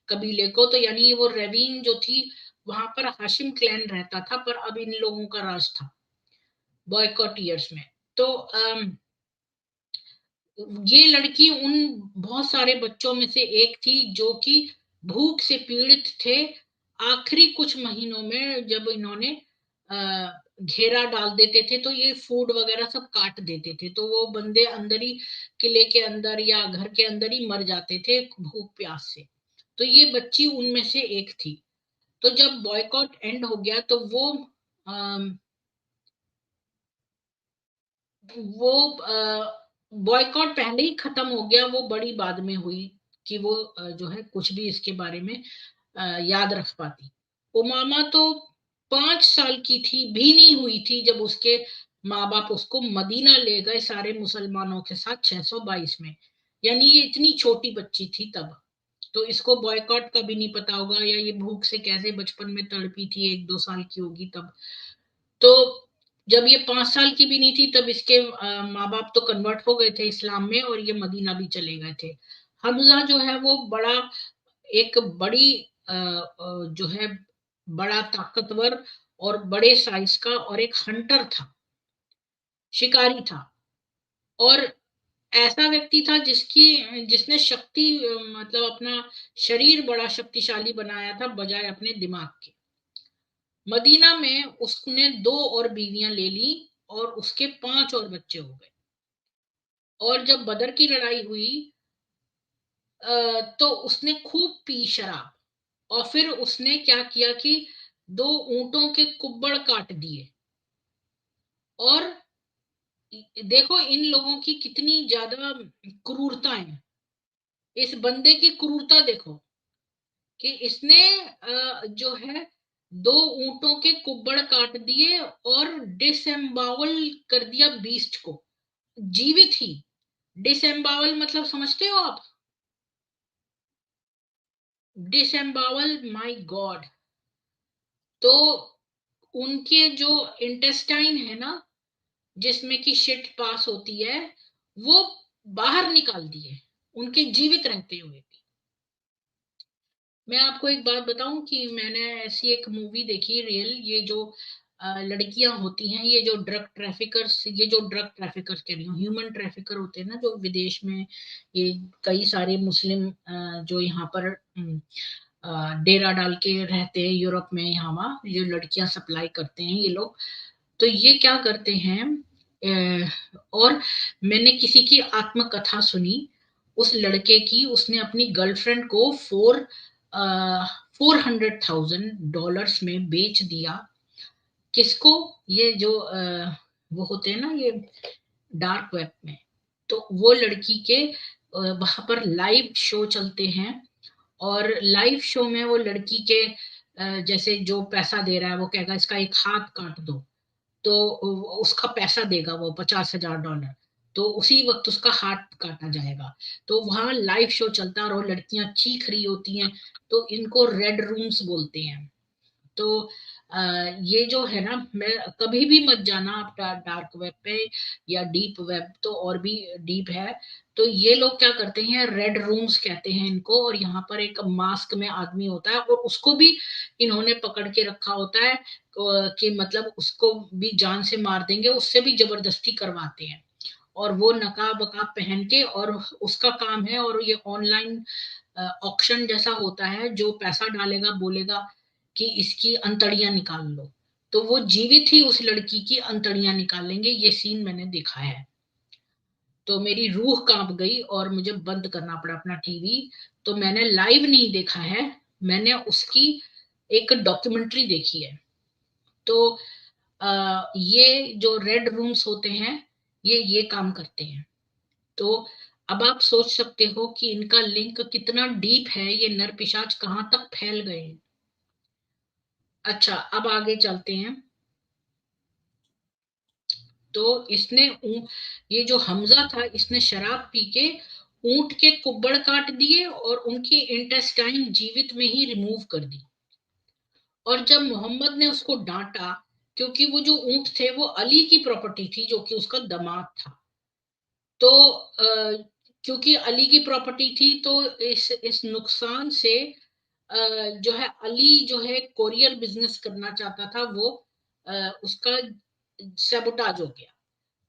कबीले को। तो यानी वो रवीन जो थी वहां पर हाशिम क्लैन रहता था, पर अब इन लोगों का राज था बॉयकॉट ईयर्स में। तो ये लड़की उन बहुत सारे बच्चों में से एक थी जो कि भूख से पीड़ित थे आखिरी कुछ महीनों में। जब इन्होंने घेरा डाल देते थे तो ये फूड वगैरह सब काट देते थे, तो वो बंदे अंदर ही, किले के अंदर या घर के अंदर ही मर जाते थे भूख प्यास से। तो ये बच्ची उनमें से एक थी। तो जब बॉयकॉट एंड हो गया तो वो बॉयकॉट पहले ही खत्म हो गया, वो बड़ी बाद में हुई कि वो जो है कुछ भी इसके बारे में याद रख पाती। उमामा तो 5 साल की थी भी नहीं हुई थी जब उसके माँ बाप उसको मदीना ले गए सारे मुसलमानों के साथ 622 में। यानी ये इतनी छोटी बच्ची थी तब। तो इसको बॉयकॉट का भी नहीं पता होगा, या ये भूख से कैसे बचपन में तड़पी थी, 1-2 साल की होगी तब। तो जब ये 5 साल की भी नहीं थी तब इसके माँ बाप तो कन्वर्ट हो गए थे इस्लाम में और ये मदीना भी चले गए थे। हमजा जो है वो बड़ा, एक बड़ी जो है बड़ा ताकतवर और बड़े साइज का और एक हंटर था, शिकारी था। और ऐसा व्यक्ति था जिसने शक्ति, मतलब अपना शरीर बड़ा शक्तिशाली बनाया था बजाय अपने दिमाग के। मदीना में उसने 2 और बीवियां ले ली और उसके 5 और बच्चे हो गए। और जब बदर की लड़ाई हुई तो उसने खूब पी शराब, और फिर उसने क्या किया कि 2 ऊंटों के कुब्बड़ काट दिए। और देखो इन लोगों की कितनी ज्यादा क्रूरता है, इस बंदे की क्रूरता देखो कि इसने जो है 2 ऊंटों के कुब्बड़ काट दिए और डिसएम्बावल कर दिया बीस्ट को, जीवित ही। डिसएम्बावल मतलब समझते हो आप? डिसएम्बावल, माय गॉड। तो उनके जो इंटेस्टाइन है ना, जिसमें की शिट पास होती है, वो बाहर निकाल दिए उनके जीवित रहते हुए भी। मैं आपको एक बात बताऊं कि मैंने ऐसी एक मूवी देखी रियल, ये जो लड़कियां होती हैं, ये जो ड्रग ट्रैफिकर्स, ये जो ड्रग ट्रैफिकर्स कह रही हूँ, ह्यूमन ट्रैफिकर होते हैं ना जो विदेश में, ये कई सारे मुस्लिम जो यहाँ पर डेरा डाल के रहते हैं यूरोप में, यहाँ वहाँ ये लड़कियां सप्लाई करते हैं ये लोग। तो ये क्या करते हैं, और मैंने किसी की आत्मकथा सुनी, उस लड़के की उसने अपनी गर्लफ्रेंड को $400,000 में बेच दिया। किसको? ये जो वो होते हैं ना ये डार्क वेब में, तो वो लड़की के वहां पर लाइव शो चलते हैं, और लाइव शो में वो लड़की के जैसे जो पैसा दे रहा है वो कहेगा इसका एक हाथ काट दो, तो उसका पैसा देगा वो $50,000, तो उसी वक्त उसका हाथ काटा जाएगा। तो वहां लाइव शो चलता है और वो लड़कियां चीख रही होती हैं, तो इनको रेड रूम्स बोलते हैं। तो ये जो है ना, मैं कभी भी मत जाना आप डार्क वेब पे या डीप वेब, तो और भी डीप है। तो ये लोग क्या करते हैं, रेड रूम्स कहते हैं इनको, और यहाँ पर एक मास्क में आदमी होता है और उसको भी इन्होंने पकड़ के रखा होता है कि मतलब उसको भी जान से मार देंगे, उससे भी जबरदस्ती करवाते हैं। और वो नकाब वकाब पहन के, और उसका काम है, और ये ऑनलाइन ऑक्शन जैसा होता है, जो पैसा डालेगा बोलेगा कि इसकी अंतड़ियां निकाल लो, तो वो जीवित ही उस लड़की की अंतड़ियां निकालेंगे। ये सीन मैंने देखा है, तो मेरी रूह कांप गई और मुझे बंद करना पड़ा अपना टीवी। तो मैंने लाइव नहीं देखा है, मैंने उसकी एक डॉक्यूमेंट्री देखी है। तो ये जो रेड रूम्स होते हैं, ये काम करते हैं। तो अब आप सोच सकते हो कि इनका लिंक कितना डीप है, ये नर पिशाच कहां तक फैल गए हैं। अच्छा, अब आगे चलते हैं। तो ये जो हमजा था, इसने शराब पी के ऊंट के कुब्बड़ काट दिए और उनकी इंटेस्टाइन जीवित में ही रिमूव कर दी। और जब मोहम्मद ने उसको डांटा, क्योंकि वो जो ऊंट थे वो अली की प्रॉपर्टी थी जो कि उसका दामाद था, तो क्योंकि अली की प्रॉपर्टी थी, तो इस नुकसान से जो है अली जो है कोरियर बिजनेस करना चाहता था, वो उसका सेबोटाज हो गया।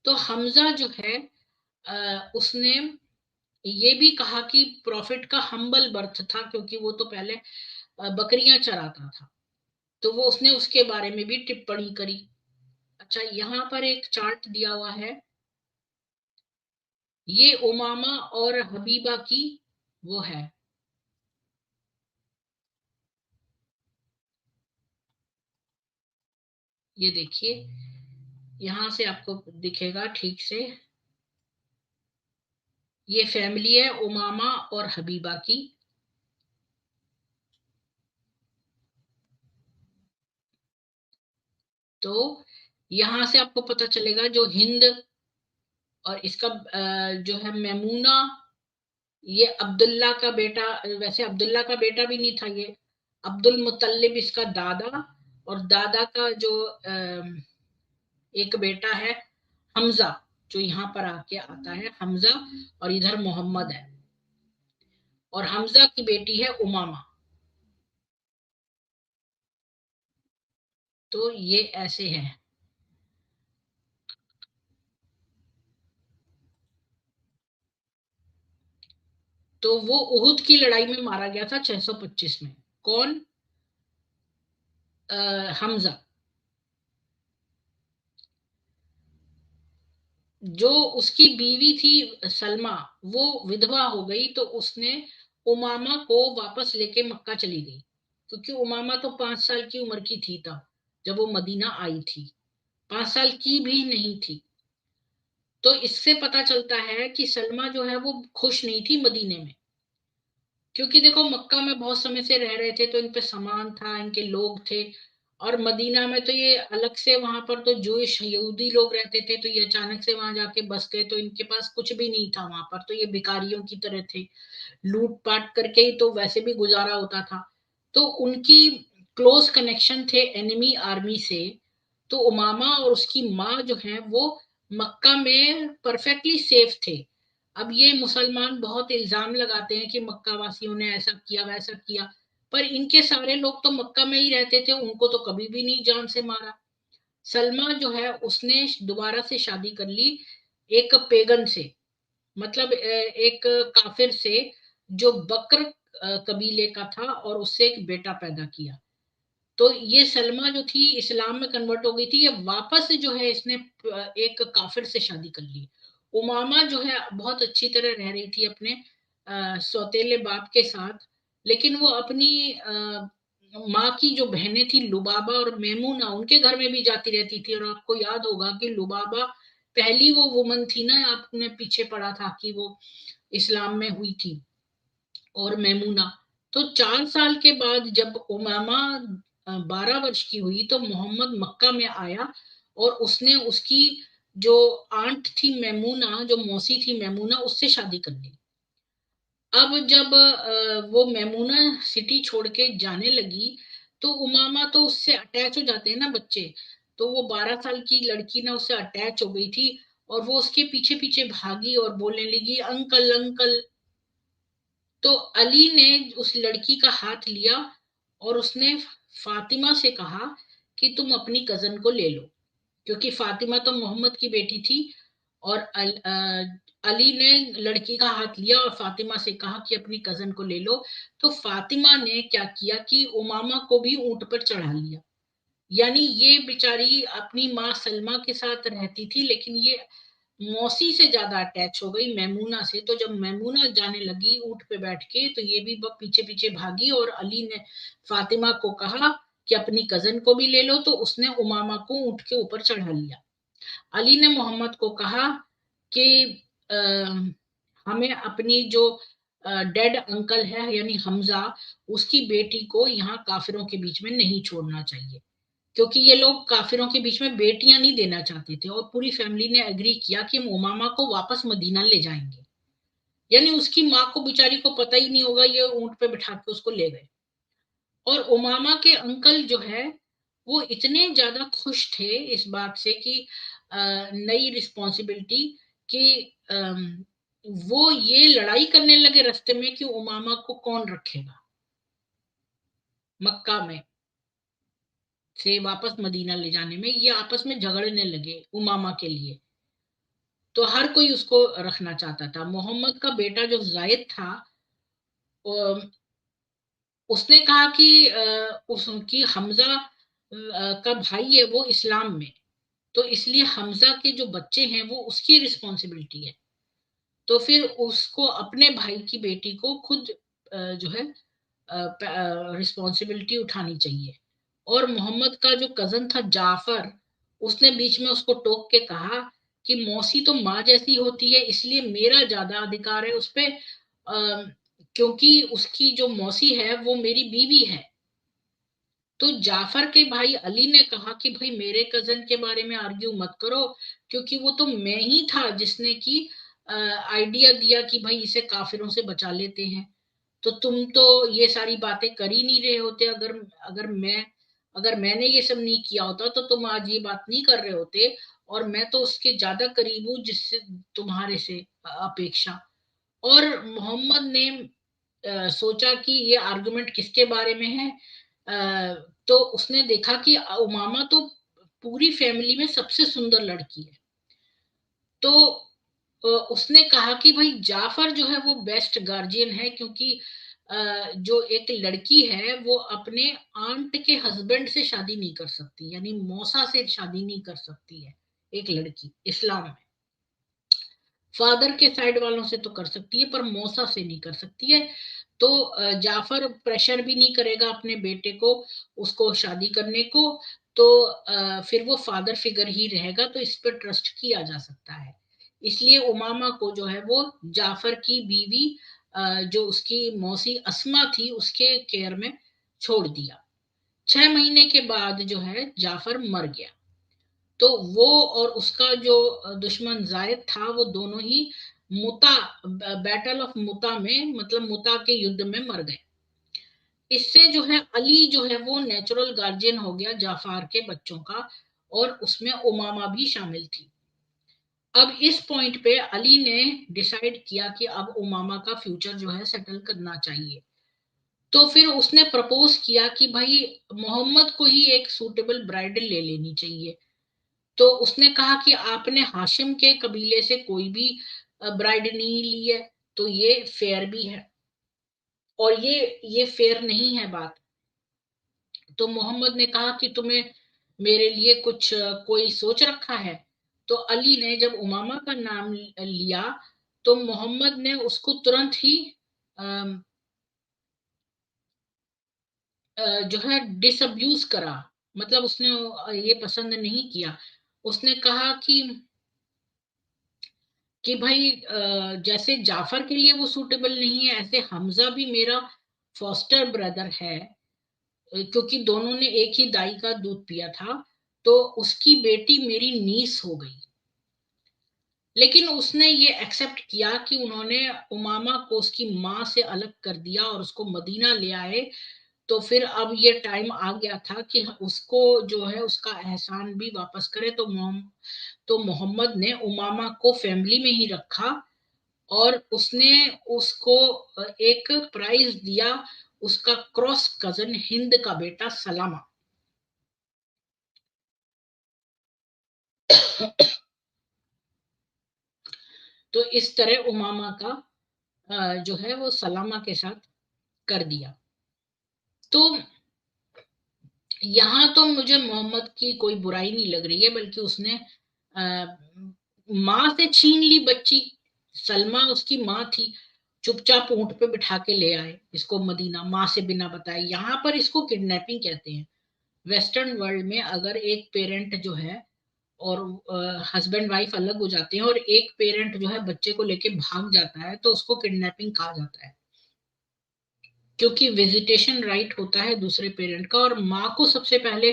तो हमजा जो है उसने ये भी कहा कि प्रॉफिट का हम्बल बर्थ था, क्योंकि वो तो पहले बकरियां चराता था, तो वो उसने उसके बारे में भी टिप्पणी करी। अच्छा, यहाँ पर एक चार्ट दिया हुआ है, ये उमामा और हबीबा की वो है, ये देखिए, यहां से आपको दिखेगा ठीक से, ये फैमिली है उमामा और हबीबा की। तो यहां से आपको पता चलेगा जो हिंद और इसका जो है मैमूना, ये अब्दुल्ला का बेटा, वैसे अब्दुल्ला का बेटा भी नहीं था ये, अब्दुल मुत्तलिब इसका दादा, और दादा का जो एक बेटा है हमजा, जो यहाँ पर आके आता है हमजा, और इधर मोहम्मद है, और हमजा की बेटी है उमामा। तो ये ऐसे है। तो वो उहुद की लड़ाई में मारा गया था 625 में। कौन? हमजा। जो उसकी बीवी थी सलमा, वो विधवा हो गई, तो उसने उमामा को वापस लेके मक्का चली गई, क्योंकि उमामा तो 5 साल की उम्र की थी तब जब वो मदीना आई थी, 5 साल की भी नहीं थी। तो इससे पता चलता है कि सलमा जो है वो खुश नहीं थी मदीने में, क्योंकि देखो मक्का में बहुत समय से रह रहे थे, तो इन पे सामान था, इनके लोग थे, और मदीना में तो ये अलग से, वहां पर तो जूश यहूदी लोग रहते थे, तो ये अचानक से वहां जाके बस गए, तो इनके पास कुछ भी नहीं था वहां पर, तो ये भिखारियों की तरह थे, लूट पाट करके ही तो वैसे भी गुजारा होता था। तो उनकी क्लोज कनेक्शन थे एनिमी आर्मी से। तो उमामा और उसकी माँ जो है वो मक्का में परफेक्टली सेफ थे। अब ये मुसलमान बहुत इल्जाम लगाते हैं कि मक्का वासियों ने ऐसा किया वैसा किया, पर इनके सारे लोग तो मक्का में ही रहते थे, उनको तो कभी भी नहीं जान से मारा। सलमा जो है उसने दोबारा से शादी कर ली एक पेगन से, मतलब एक काफिर से, जो बकर कबीले का था, और उससे एक बेटा पैदा किया। तो ये सलमा जो थी इस्लाम में कन्वर्ट हो गई थी, ये वापस जो है इसने एक काफिर से शादी कर ली। उमामा जो है बहुत अच्छी तरह रह रही थी अपने सौतेले बाप के साथ, लेकिन वो अपनी माँ की जो बहनें थी लुबाबा और मेमूना, उनके घर में भी जाती रहती थी। और आपको याद होगा कि लुबाबा पहली वो वुमन थी ना, आपने पीछे पढ़ा था कि वो इस्लाम में हुई थी, और मेमूना। तो 4 साल के बाद जब उमामा 12 वर्ष की हुई तो मोहम्मद मक्का में आया, और उसने उसकी जो आंट थी मेमूना, जो मौसी थी मेमूना, उससे शादी कर ली। अब जब वो मेमूना सिटी छोड़ के जाने लगी, तो उमामा तो उससे अटैच हो जाते हैं ना बच्चे, तो वो 12 साल की लड़की ना उससे अटैच हो गई थी, और वो उसके पीछे पीछे भागी और बोलने लगी, अंकल अंकल। तो अली ने उस लड़की का हाथ लिया, और उसने फातिमा से कहा कि तुम अपनी कजन को ले लो, क्योंकि फातिमा तो मोहम्मद की बेटी थी। और अली ने लड़की का हाथ लिया और फातिमा से कहा कि अपनी कजन को ले लो। तो फातिमा ने क्या किया कि उमामा को भी ऊंट पर चढ़ा लिया। यानी ये बेचारी अपनी माँ सलमा के साथ रहती थी, लेकिन ये मौसी से ज्यादा अटैच हो गई मैमूना से। तो जब मैमूना जाने लगी ऊंट पे बैठ के, तो ये भी पीछे पीछे भागी, और अली ने फातिमा को कहा कि अपनी कजन को भी ले लो। तो उसने उमामा को ऊंट के ऊपर चढ़ा लिया। अली ने मोहम्मद को कहा कि आ, हमें अपनी जो डेड अंकल है यानी हमजा, उसकी बेटी को यहाँ काफिरों के बीच में नहीं छोड़ना चाहिए, क्योंकि ये लोग काफिरों के बीच में बेटियां नहीं देना चाहते थे। और पूरी फैमिली ने एग्री किया कि हम उमामा को वापस मदीना ले जाएंगे। यानी उसकी माँ को बेचारी को पता ही नहीं होगा, ये ऊंट पे बिठा के उसको ले गए। और उमामा के अंकल जो है वो इतने ज्यादा खुश थे इस बात से कि नई रिस्पॉन्सिबिलिटी, कि वो ये लड़ाई करने लगे रास्ते में कि उमामा को कौन रखेगा, मक्का में से वापस मदीना ले जाने में ये आपस में झगड़ने लगे उमामा के लिए। तो हर कोई उसको रखना चाहता था। मोहम्मद का बेटा जो जायद था, उसने कहा कि उसकी हमजा का भाई है वो इस्लाम में, तो इसलिए हमजा के जो बच्चे हैं वो उसकी रिस्पॉन्सिबिलिटी है। तो फिर उसको अपने भाई की बेटी को खुद जो है रिस्पॉन्सिबिलिटी उठानी चाहिए। और मोहम्मद का जो कजन था जाफर, उसने बीच में उसको टोक के कहा कि मौसी तो माँ जैसी होती है, इसलिए मेरा ज्यादा अधिकार है उस पे, क्योंकि उसकी जो मौसी है वो मेरी बीवी है। तो जाफर के भाई अली ने कहा कि भाई मेरे कजन के बारे में आर्ग्यू मत करो, क्योंकि वो तो मैं ही था जिसने की आइडिया दिया कि भाई इसे काफिरों से बचा लेते हैं। तो तुम तो ये सारी बातें कर ही नहीं रहे होते। अगर अगर मैंने ये सब नहीं किया होता तो तुम आज ये बात नहीं कर रहे होते, और मैं तो उसके ज्यादा करीब हूँ जिससे तुम्हारे से अपेक्षा। और मोहम्मद ने सोचा कि ये आर्गुमेंट किसके बारे में है। तो उसने देखा कि उमामा तो पूरी फैमिली में सबसे सुंदर लड़की है। तो उसने कहा कि भाई जाफर जो है वो बेस्ट गार्जियन है, क्योंकि जो एक लड़की है वो अपने आंट के हस्बैंड से शादी नहीं कर सकती, यानी मौसा से शादी नहीं कर सकती है एक लड़की इस्लाम में। फादर के साइड वालों से तो कर सकती है, पर मौसा से नहीं कर सकती है। तो जाफर प्रेशर भी नहीं करेगा अपने बेटे को उसको शादी करने को। तो फिर वो फादर फिगर ही रहेगा, तो इस पर ट्रस्ट किया जा सकता है। इसलिए उमामा को जो है वो जाफर की बीवी जो उसकी मौसी अस्मा थी उसके केयर में छोड़ दिया। 6 महीने के बाद जो है जाफर मर गया। तो वो और उसका जो दुश्मन जायद था वो दोनों ही मुता बैटल ऑफ मुता में, मतलब मुता के युद्ध में मर गए। इससे जो है अली जो है वो नेचुरल गार्जियन हो गया जाफार के बच्चों का, और उसमें उमामा भी शामिल थी। अब इस पॉइंट पे अली ने डिसाइड किया कि अब उमामा का फ्यूचर जो है सेटल करना चाहिए। तो फिर उसने प्रपोज किया कि भाई मोहम्मद को ही एक सूटेबल ब्राइडल ले लेनी चाहिए। तो उसने कहा कि आपने हाशिम के कबीले से कोई भी ब्राइड नहीं ली है, तो ये फेयर भी है, और ये फेयर नहीं है बात। तो मोहम्मद ने कहा कि तुम्हें मेरे लिए कुछ कोई सोच रखा है। तो अली ने जब उमामा का नाम लिया, तो मोहम्मद ने उसको तुरंत ही जो है डिसअब्यूज करा, मतलब उसने ये पसंद नहीं किया। उसने कहा कि भाई जैसे जाफर के लिए वो सूटेबल नहीं है, ऐसे हमजा भी मेरा फॉस्टर ब्रदर है, क्योंकि दोनों ने एक ही दाई का दूध पिया था, तो उसकी बेटी मेरी नीस हो गई। लेकिन उसने ये एक्सेप्ट किया कि उन्होंने उमामा को उसकी माँ से अलग कर दिया और उसको मदीना ले आए। तो फिर अब ये टाइम आ गया था कि उसको जो है उसका एहसान भी वापस करे। तो मोहम्मद ने उमामा को फैमिली में ही रखा और उसने उसको एक प्राइज दिया, उसका क्रॉस कजन हिंद का बेटा सलामा। तो इस तरह उमामा का जो है वो सलामा के साथ कर दिया। तो यहाँ तो मुझे मोहम्मद की कोई बुराई नहीं लग रही है, बल्कि उसने माँ से छीन ली बच्ची। सलमा उसकी माँ थी, चुपचाप ऊंट पे बिठा के ले आए इसको मदीना, माँ से बिना बताए। यहाँ पर इसको किडनैपिंग कहते हैं। वेस्टर्न वर्ल्ड में अगर एक पेरेंट जो है और हस्बैंड वाइफ अलग हो जाते हैं और एक पेरेंट जो है बच्चे को लेके भाग जाता है, तो उसको किडनैपिंग कहा जाता है, क्योंकि विजिटेशन राइट होता है दूसरे पेरेंट का और माँ को सबसे पहले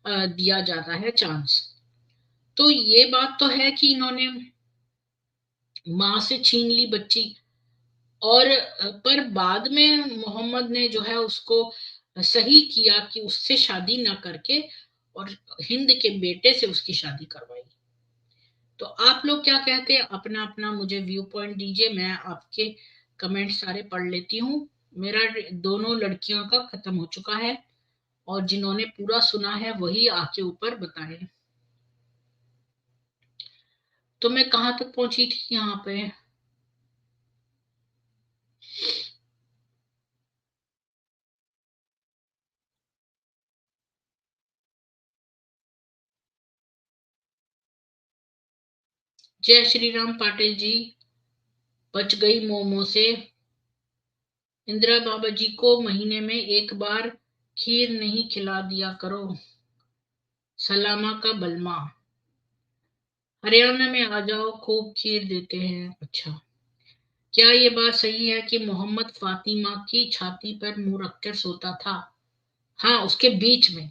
दिया जाता है चांस। तो ये बात तो है कि इन्होंने माँ से छीन ली बच्ची। और पर बाद में मोहम्मद ने जो है उसको सही किया कि उससे शादी ना करके और हिंद के बेटे से उसकी शादी करवाई। तो आप लोग क्या कहते हैं, अपना अपना मुझे व्यू पॉइंट दीजिए। मैं आपके कमेंट सारे पढ़ लेती हूँ। मेरा दोनों लड़कियों का खत्म हो चुका है, और जिन्होंने पूरा सुना है वही आके ऊपर बताए। तो मैं कहाँ तक पहुंची थी यहाँ पे? जय श्री राम पाटिल जी, बच गई मोमो से। इंदिरा बाबा जी को महीने में एक बार खीर नहीं खिला दिया करो। सलामा का बलमा, हरियाणा में आ जाओ, खूब खीर देते हैं। अच्छा, क्या ये बात सही है कि मोहम्मद फातिमा की छाती पर मुंह रखकर सोता था? हाँ, उसके बीच में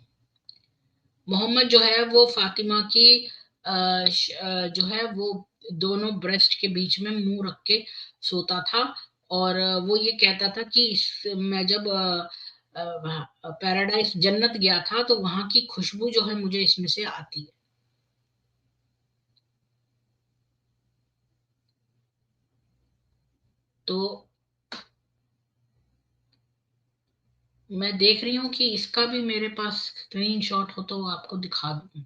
मोहम्मद जो है वो फातिमा की जो है वो दोनों ब्रेस्ट के बीच में मुंह रख के सोता था। और वो ये कहता था कि मैं जब पैराडाइज जन्नत गया था तो वहां की खुशबू जो है मुझे इसमें से आती है। तो मैं देख रही हूँ कि इसका भी मेरे पास स्क्रीनशॉट हो तो आपको दिखा दूं।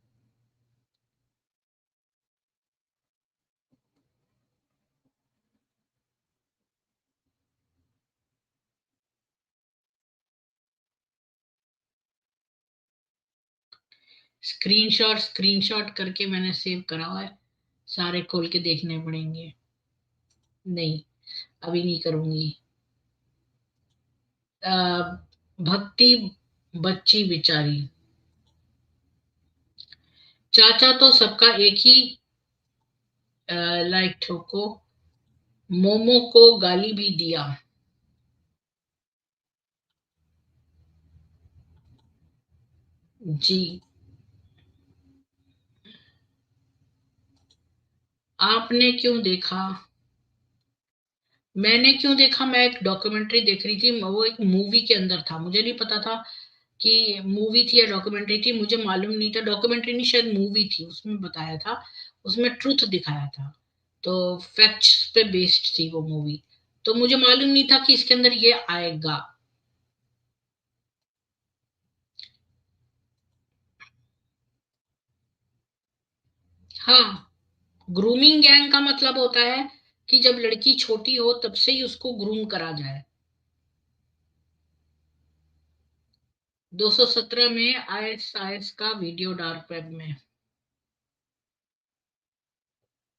स्क्रीनशॉट करके मैंने सेव करा हुआ है, सारे खोल के देखने पड़ेंगे। नहीं, अभी नहीं करूंगी। अ, भक्ति बच्ची बेचारी, चाचा तो सबका एक ही लाइक ठोको, मोमो को गाली भी दिया। जी, आपने क्यों देखा? मैंने क्यों देखा? मैं एक डॉक्यूमेंट्री देख रही थी, वो एक मूवी के अंदर था, मुझे नहीं पता था कि मूवी थी या डॉक्यूमेंट्री थी, मुझे मालूम नहीं था। डॉक्यूमेंट्री नहीं, शायद मूवी थी, उसमें बताया था, उसमें ट्रुथ दिखाया था। तो फैक्ट्स पे बेस्ड थी वो मूवी। तो मुझे मालूम नहीं था कि इसके अंदर ये आएगा। हाँ, ग्रूमिंग गैंग का मतलब होता है कि जब लड़की छोटी हो तब से ही उसको ग्रूम करा जाए। 217 में आईएसआईएस का वीडियो डार्क वेब में।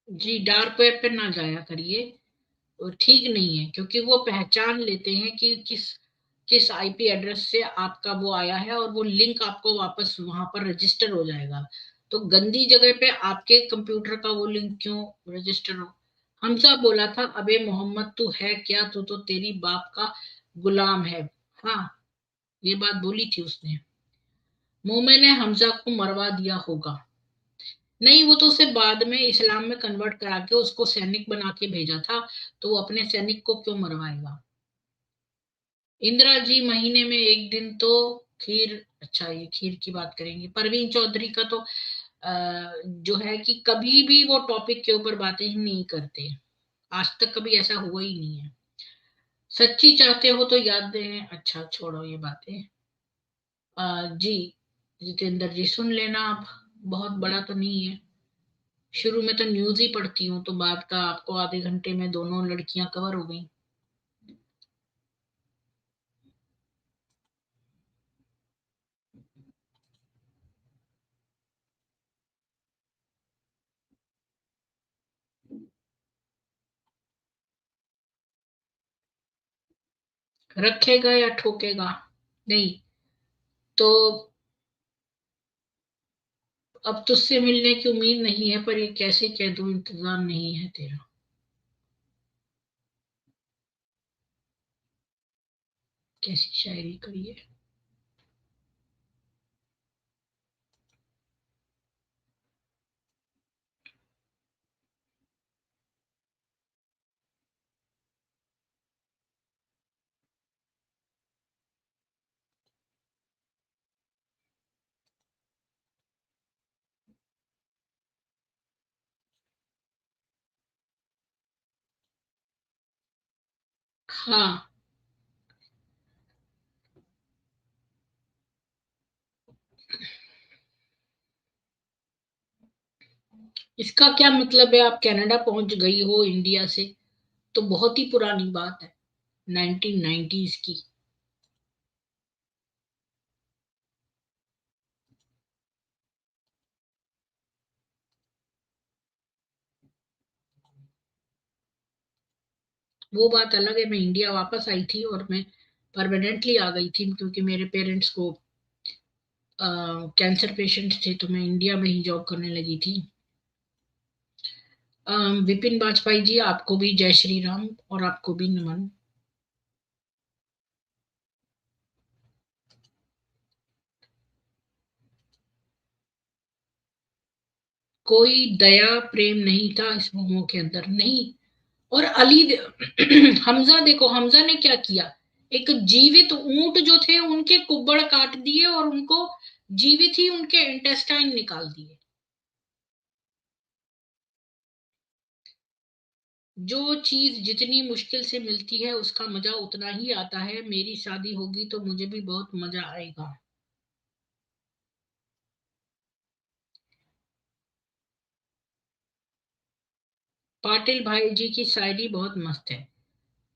जी, डार्क वेब पे ना जाया करिए, ठीक नहीं है, क्योंकि वो पहचान लेते हैं कि किस किस आईपी एड्रेस से आपका वो आया है, और वो लिंक आपको वापस वहां पर रजिस्टर हो जाएगा। तो गंदी जगह पे आपके कंप्यूटर का वो लिंक क्यों रजिस्टर हो। हमजा बोला था, अबे मोहम्मद तू है क्या, तू तो तेरी बाप का गुलाम है। हाँ, ये बात बोली थी उसने। मोमिन ने हमजा को मरवा दिया होगा। नहीं, वो तो उसे बाद में इस्लाम में कन्वर्ट करा के उसको सैनिक बना के भेजा था, तो वो अपने सैनिक को क्यों मरवाएगा। इंदिरा जी महीने में एक दिन तो खीर। अच्छा, ये खीर की बात करेंगे। परवीन चौधरी का तो जो है कि कभी भी वो टॉपिक के ऊपर बातें ही नहीं करते। आज तक कभी ऐसा हुआ ही नहीं है। सच्ची चाहते हो तो याद दें। अच्छा, छोड़ो ये बातें। जी, जितेंद्र जी सुन लेना आप। बहुत बड़ा तो नहीं है। शुरू में तो न्यूज ही पढ़ती हूँ, तो बाद का आपको आधे घंटे में दोनों लड़कियां कवर हो गई। रखेगा या ठोकेगा। नहीं तो अब तुझसे मिलने की उम्मीद नहीं है, पर ये कैसे कह दूं, इंतजार नहीं है तेरा। कैसी शायरी करी है। हाँ, इसका क्या मतलब है, आप कनाडा पहुंच गई हो इंडिया से, तो बहुत ही पुरानी बात है, 1990s की। वो बात अलग है, मैं इंडिया वापस आई थी और मैं परमानेंटली आ गई थी, क्योंकि मेरे पेरेंट्स को कैंसर पेशेंट थे, तो मैं इंडिया में ही जॉब करने लगी थी। विपिन वाजपेयी जी, आपको भी जय श्री राम, और आपको भी नमन। कोई दया प्रेम नहीं था इस मोमो के अंदर, नहीं। और हमजा देखो, हमजा ने क्या किया। एक जीवित ऊंट जो थे उनके कुब्बड़ काट दिए, और उनको जीवित ही उनके इंटेस्टाइन निकाल दिए। जो चीज जितनी मुश्किल से मिलती है उसका मजा उतना ही आता है। मेरी शादी होगी तो मुझे भी बहुत मजा आएगा। पाटिल भाई जी की शायरी बहुत मस्त है।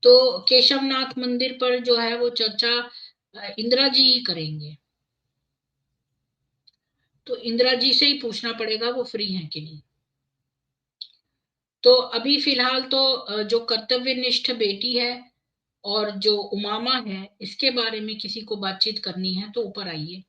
तो केशवनाथ मंदिर पर जो है वो चर्चा इंदिरा जी ही करेंगे। तो इंदिरा जी से ही पूछना पड़ेगा वो फ्री हैं कि नहीं। तो अभी फिलहाल तो जो कर्तव्यनिष्ठ बेटी है और जो उमामा है, इसके बारे में किसी को बातचीत करनी है तो ऊपर आइए।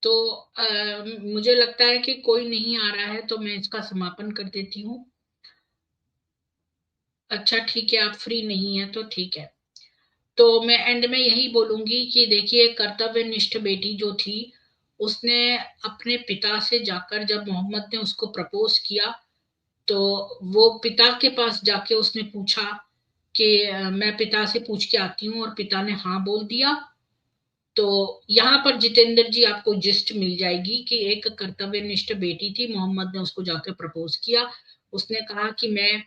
तो मुझे लगता है कि कोई नहीं आ रहा है, तो मैं इसका समापन कर देती हूँ। अच्छा ठीक है, आप फ्री नहीं है तो ठीक है। तो मैं एंड में यही बोलूंगी कि देखिए, कर्तव्यनिष्ठ बेटी जो थी, उसने अपने पिता से जाकर, जब मोहम्मद ने उसको प्रपोज किया, तो वो पिता के पास जाके उसने पूछा कि मैं पिता से पूछ के आती हूँ, और पिता ने हाँ बोल दिया। तो यहाँ पर जितेंद्र जी आपको जिस्ट मिल जाएगी कि एक कर्तव्यनिष्ठ बेटी थी, मोहम्मद ने उसको जाकर प्रपोज किया। उसने कहा कि मैं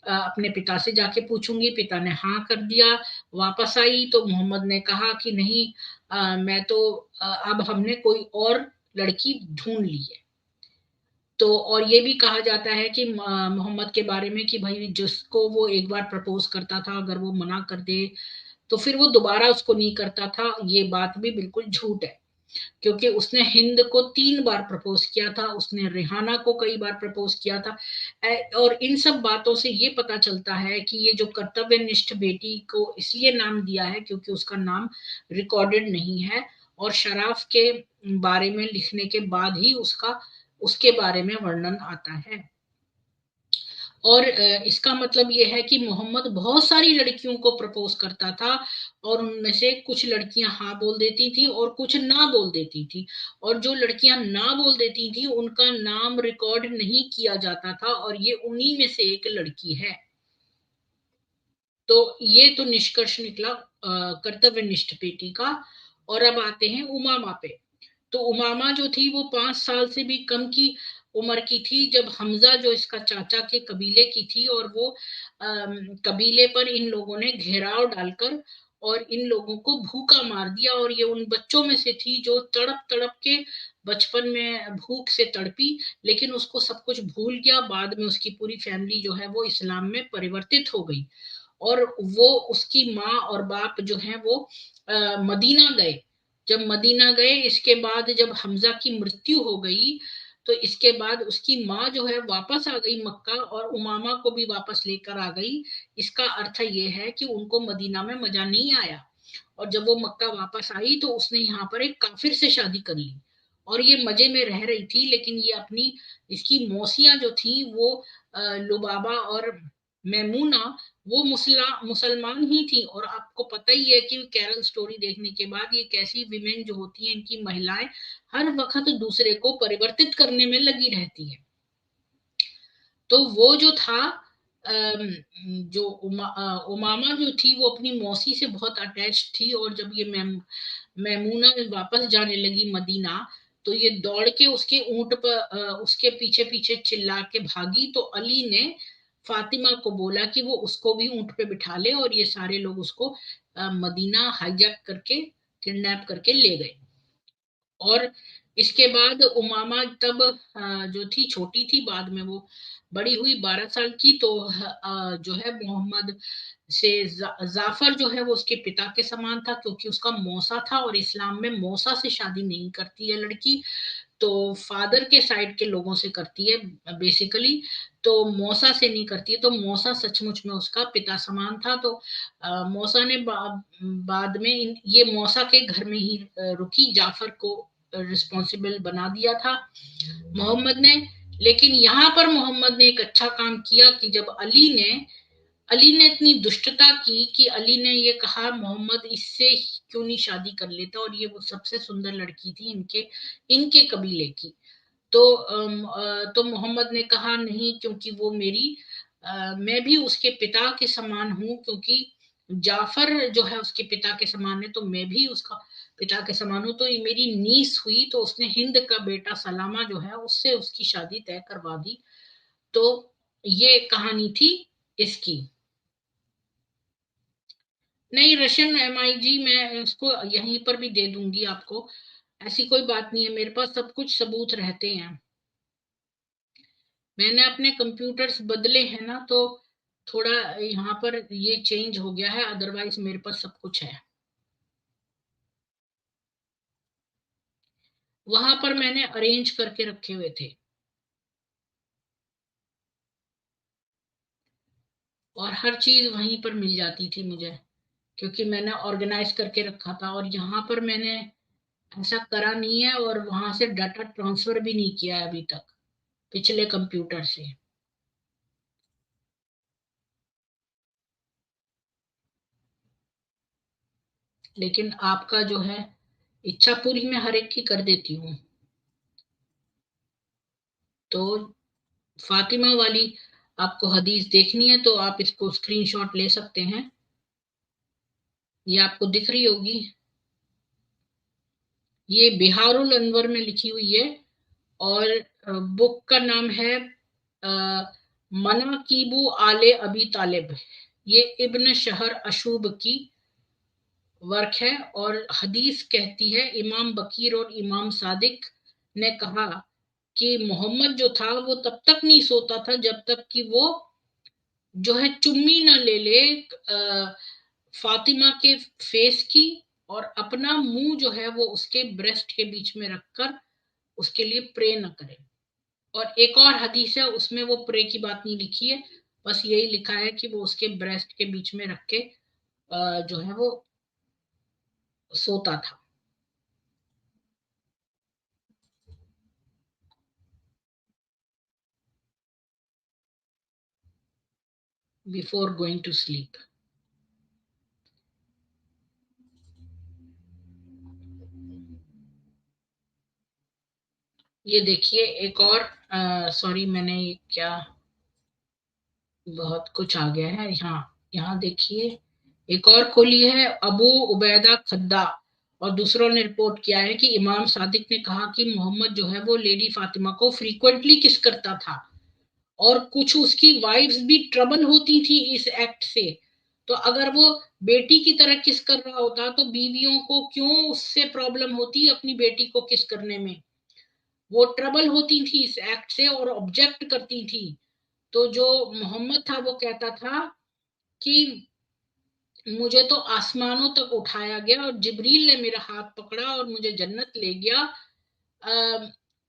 अपने पिता से जाके पूछूंगी। पिता ने हाँ कर दिया। वापस आई तो मोहम्मद ने कहा कि नहीं, मैं तो अब हमने कोई और लड़की ढूंढ ली है। तो और ये भी कहा जाता है कि मोहम्मद के बारे में कि भाई जिसको वो एक बार प्रपोज करता था, अगर वो मना कर दे तो फिर वो दोबारा उसको नहीं करता था। ये बात भी बिल्कुल झूठ है, क्योंकि उसने हिंद को 3 बार प्रपोज किया था, उसने रिहाना को कई बार प्रपोज किया था। और इन सब बातों से ये पता चलता है कि ये जो कर्तव्यनिष्ठ बेटी को इसलिए नाम दिया है क्योंकि उसका नाम रिकॉर्डेड नहीं है, और शराफ के बारे में लिखने के बाद ही उसके बारे में वर्णन आता है। और इसका मतलब यह है कि मोहम्मद बहुत सारी लड़कियों को प्रपोज करता था, और उनमें से कुछ लड़कियां हाँ बोल देती थी और कुछ ना बोल देती थी। और जो लड़कियां ना बोल देती थी उनका नाम रिकॉर्ड नहीं किया जाता था, और ये उन्हीं में से एक लड़की है। तो ये तो निष्कर्ष निकला कर्तव्यनिष्ठ बेटी का। और अब आते हैं उमामा पे। तो उमामा जो थी वो 5 साल से भी कम की उम्र की थी जब हमजा, जो इसका चाचा के कबीले की थी, और वो कबीले पर इन लोगों ने घेराव डालकर और इन लोगों को भूखा मार दिया। और ये उन बच्चों में से थी जो तड़प तड़प के बचपन में भूख से तड़पी, लेकिन उसको सब कुछ भूल गया। बाद में उसकी पूरी फैमिली जो है वो इस्लाम में परिवर्तित हो गई, और वो उसकी माँ और बाप जो है वो मदीना गए। जब मदीना गए, इसके बाद जब हमजा की मृत्यु हो गई, तो इसके बाद उसकी माँ जो है वापस आ गई मक्का, और उमामा को भी वापस लेकर आ गई। इसका अर्थ ये है कि उनको मदीना में मजा नहीं आया, और जब वो मक्का वापस आई तो उसने यहाँ पर एक काफिर से शादी कर ली, और ये मजे में रह रही थी। लेकिन ये अपनी, इसकी मौसियां जो थी वो लुबाबा और मैमूना, वो मुसलमान ही थी। और आपको पता ही है कि कैरल स्टोरी देखने के बाद ये कैसी विमेन जो होती हैं, इनकी महिलाएं हर वक्त दूसरे को परिवर्तित करने में लगी रहती है। तो वो जो था, जो उमामा जो थी वो अपनी मौसी से बहुत अटैच थी, और जब ये मैमूना वापस जाने लगी मदीना, तो ये दौड़ के उसके ऊंट पर उसके पीछे पीछे चिल्ला के भागी। तो अली ने फातिमा को बोला कि वो उसको भी ऊंट पे बिठा ले, और ये सारे लोग उसको मदीना हाईजैक करके, किडनैप करके ले गए। और इसके बाद उमामा तब जो थी छोटी थी, बाद में वो बड़ी हुई 12 साल की। तो जो है मोहम्मद से जाफर जो है वो उसके पिता के समान था, क्योंकि उसका मौसा था, और इस्लाम में मौसा से शादी नहीं करती है लड़की, तो फादर के साइड के लोगों से करती है बेसिकली। तो मौसा से नहीं करती है। तो मौसा सचमुच में उसका पिता समान था। तो मौसा ने बाद में ये मौसा के घर में ही रुकी, जाफर को रिस्पॉन्सिबल बना दिया था मोहम्मद ने। लेकिन यहाँ पर मोहम्मद ने एक अच्छा काम किया कि जब अली ने इतनी दुष्टता की कि अली ने ये कहा मोहम्मद इससे क्यों नहीं शादी कर लेता, और ये वो सबसे सुंदर लड़की थी इनके इनके कबीले की। तो मोहम्मद ने कहा नहीं, क्योंकि वो मैं भी उसके पिता के समान हूं, क्योंकि जाफर जो है उसके पिता के समान है, तो मैं भी उसका पिता के समान हूं। तो ये मेरी नीस हुई, तो उसने हिंद का बेटा सलामा जो है उससे उसकी शादी तय करवा दी। तो ये कहानी थी इसकी। नहीं, रशियन MIG मैं इसको यहीं पर भी दे दूंगी आपको। ऐसी कोई बात नहीं है, मेरे पास सब कुछ सबूत रहते हैं। मैंने अपने कंप्यूटर्स बदले हैं ना, तो थोड़ा यहाँ पर ये चेंज हो गया है, अदरवाइज मेरे पास सब कुछ है। वहां पर मैंने अरेंज करके रखे हुए थे, और हर चीज वहीं पर मिल जाती थी मुझे, क्योंकि मैंने ऑर्गेनाइज करके रखा था। और यहाँ पर मैंने ऐसा करा नहीं है, और वहां से डाटा ट्रांसफर भी नहीं किया है अभी तक, पिछले कंप्यूटर से। लेकिन आपका जो है इच्छा पूरी मैं हर एक की कर देती हूँ। तो फातिमा वाली आपको हदीस देखनी है तो आप इसको स्क्रीनशॉट ले सकते हैं, ये आपको दिख रही होगी। ये बिहारुल अनवर में लिखी हुई है, और बुक का नाम है मनाकीबु आले अबी तालिब, ये इब्न शहर अशूब की वर्क है। और हदीस कहती है इमाम बकीर और इमाम सादिक ने कहा कि मोहम्मद जो था वो तब तक नहीं सोता था जब तक कि वो जो है चुम्मी ना ले ले फातिमा के फेस की, और अपना मुंह जो है वो उसके ब्रेस्ट के बीच में रखकर उसके लिए प्रे न करे। और एक और हदीस है उसमें वो प्रे की बात नहीं लिखी है, बस यही लिखा है कि वो उसके ब्रेस्ट के बीच में रख के जो है वो सोता था। Before going to sleep. ये देखिए एक और, सॉरी मैंने ये क्या, बहुत कुछ आ गया है यहाँ। यहाँ देखिए एक और खोली है, अबू उबैदा खद्दा और दूसरों ने रिपोर्ट किया है कि इमाम सादिक ने कहा कि मोहम्मद जो है वो लेडी फातिमा को फ्रीक्वेंटली किस करता था, और कुछ उसकी वाइफ्स भी ट्रबल होती थी इस एक्ट से। तो अगर वो बेटी की तरह किस कर रहा होता तो बीवियों को क्यों उससे प्रॉब्लम होती अपनी बेटी को किस करने में। वो ट्रबल होती थी इस एक्ट से और ऑब्जेक्ट करती थी। तो जो मोहम्मद था वो कहता था कि मुझे तो आसमानों तक उठाया गया और जिब्रील ने मेरा हाथ पकड़ा और मुझे जन्नत ले गया।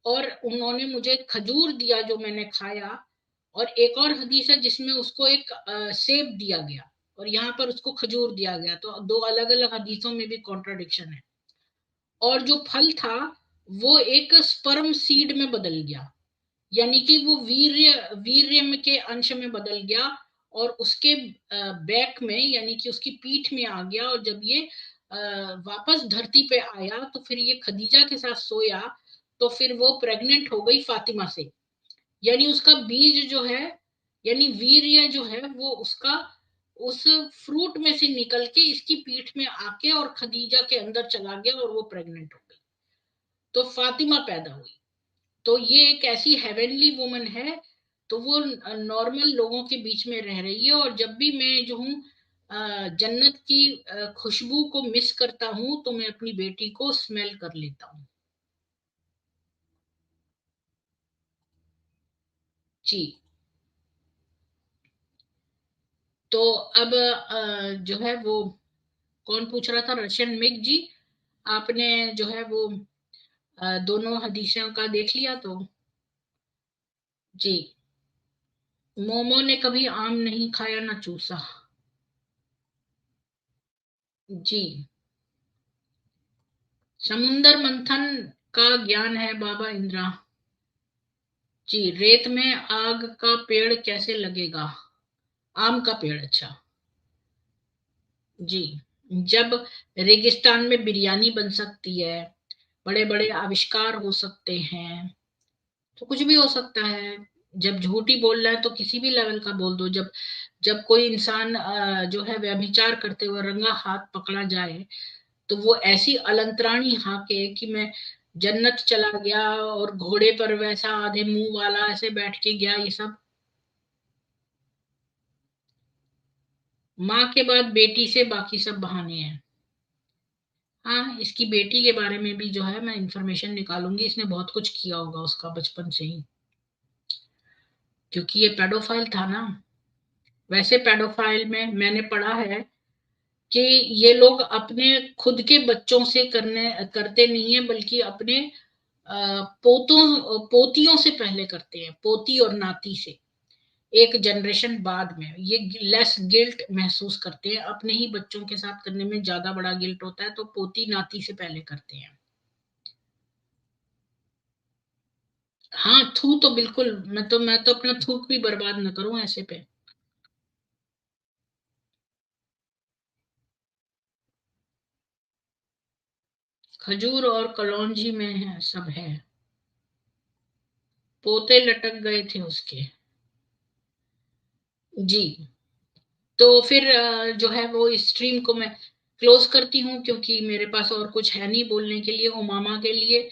और उन्होंने मुझे खजूर दिया जो मैंने खाया। और एक और हदीस है जिसमें उसको एक सेब दिया गया और यहाँ पर उसको खजूर दिया गया, तो दो अलग अलग हदीसों में भी कॉन्ट्राडिक्शन है। और जो फल था वो एक स्पर्म सीड में बदल गया, यानी कि वो वीर्य के अंश में बदल गया और उसके बैक में यानी कि उसकी पीठ में आ गया। और जब ये वापस धरती पे आया तो फिर ये खदीजा के साथ सोया, तो फिर वो प्रेग्नेंट हो गई फातिमा से। यानी उसका बीज जो है, यानी वीर्य जो है वो उसका उस फ्रूट में से निकल के इसकी पीठ में आके और खदीजा के अंदर चला गया और वो प्रेग्नेंट हो गई, तो फातिमा पैदा हुई। तो ये एक ऐसी हेवनली वुमन है। तो वो नॉर्मल लोगों के बीच में रह रही है, और जब भी मैं जो हूँ जन्नत की खुशबू को मिस करता हूँ तो मैं अपनी बेटी को स्मेल कर लेता हूँ। जी। तो अब जो है वो कौन पूछ रहा था, रशियन मिग जी। आपने जो है वो दोनों हदीसों का देख लिया तो। जी। मोमो ने कभी आम नहीं खाया ना चूसा। जी। समुंदर मंथन का ज्ञान है बाबा इंद्रा। जी। रेत में आग का पेड़ कैसे लगेगा? आम का पेड़, अच्छा। जी। जब रेगिस्तान में बिरयानी बन सकती है, बड़े बड़े आविष्कार हो सकते हैं, तो कुछ भी हो सकता है। जब झूठी बोल रहा है तो किसी भी लेवल का बोल दो। जब जब कोई इंसान जो है व्यभिचार करते हुए रंगा हाथ पकड़ा जाए तो वो ऐसी अलंतराणी हाके कि मैं जन्नत चला गया और घोड़े पर वैसा आधे मुंह वाला ऐसे बैठ के गया, ये सब माँ के बाद बेटी से बाकी सब बहाने हैं। हाँ, इसकी बेटी के बारे में भी जो है मैं इंफॉर्मेशन निकालूंगी, इसने बहुत कुछ किया होगा उसका बचपन से ही, क्योंकि ये पेडोफाइल था ना। वैसे पेडोफाइल में मैंने पढ़ा है कि ये लोग अपने खुद के बच्चों से करते नहीं है, बल्कि अपने पोतियों से पहले करते हैं, पोती और नाती से एक जनरेशन बाद में ये लेस गिल्ट महसूस करते हैं। अपने ही बच्चों के साथ करने में ज्यादा बड़ा गिल्ट होता है, तो पोती नाती से पहले करते हैं। हाँ, थू तो बिल्कुल, मैं तो अपना थूक भी बर्बाद न करूं ऐसे पे। खजूर और कलौंजी में है, सब है। पोते लटक गए थे उसके। जी। तो फिर जो है वो इस स्ट्रीम को मैं क्लोज करती हूँ, क्योंकि मेरे पास और कुछ है नहीं बोलने के लिए उमामा के लिए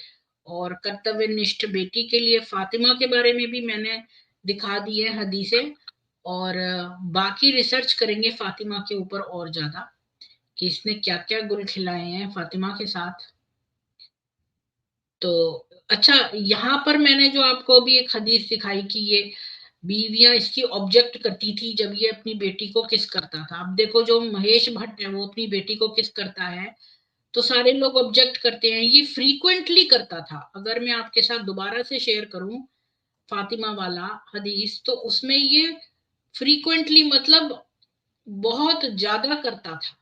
और कर्तव्यनिष्ठ बेटी के लिए। फातिमा के बारे में भी मैंने दिखा दी है हदीसें, और बाकी रिसर्च करेंगे फातिमा के ऊपर और ज्यादा, कि इसने क्या क्या गुल खिलाए हैं फातिमा के साथ। तो अच्छा, यहाँ पर मैंने जो आपको अभी एक हदीस दिखाई कि ये बीवियां इसकी ऑब्जेक्ट करती थी जब ये अपनी बेटी को किस करता था। अब देखो, जो महेश भट्ट है वो अपनी बेटी को किस करता है तो सारे लोग ऑब्जेक्ट करते हैं। ये फ्रीक्वेंटली करता था। अगर मैं आपके साथ दोबारा से शेयर करूं फातिमा वाला हदीस, तो उसमें ये फ्रीक्वेंटली मतलब बहुत ज्यादा करता था।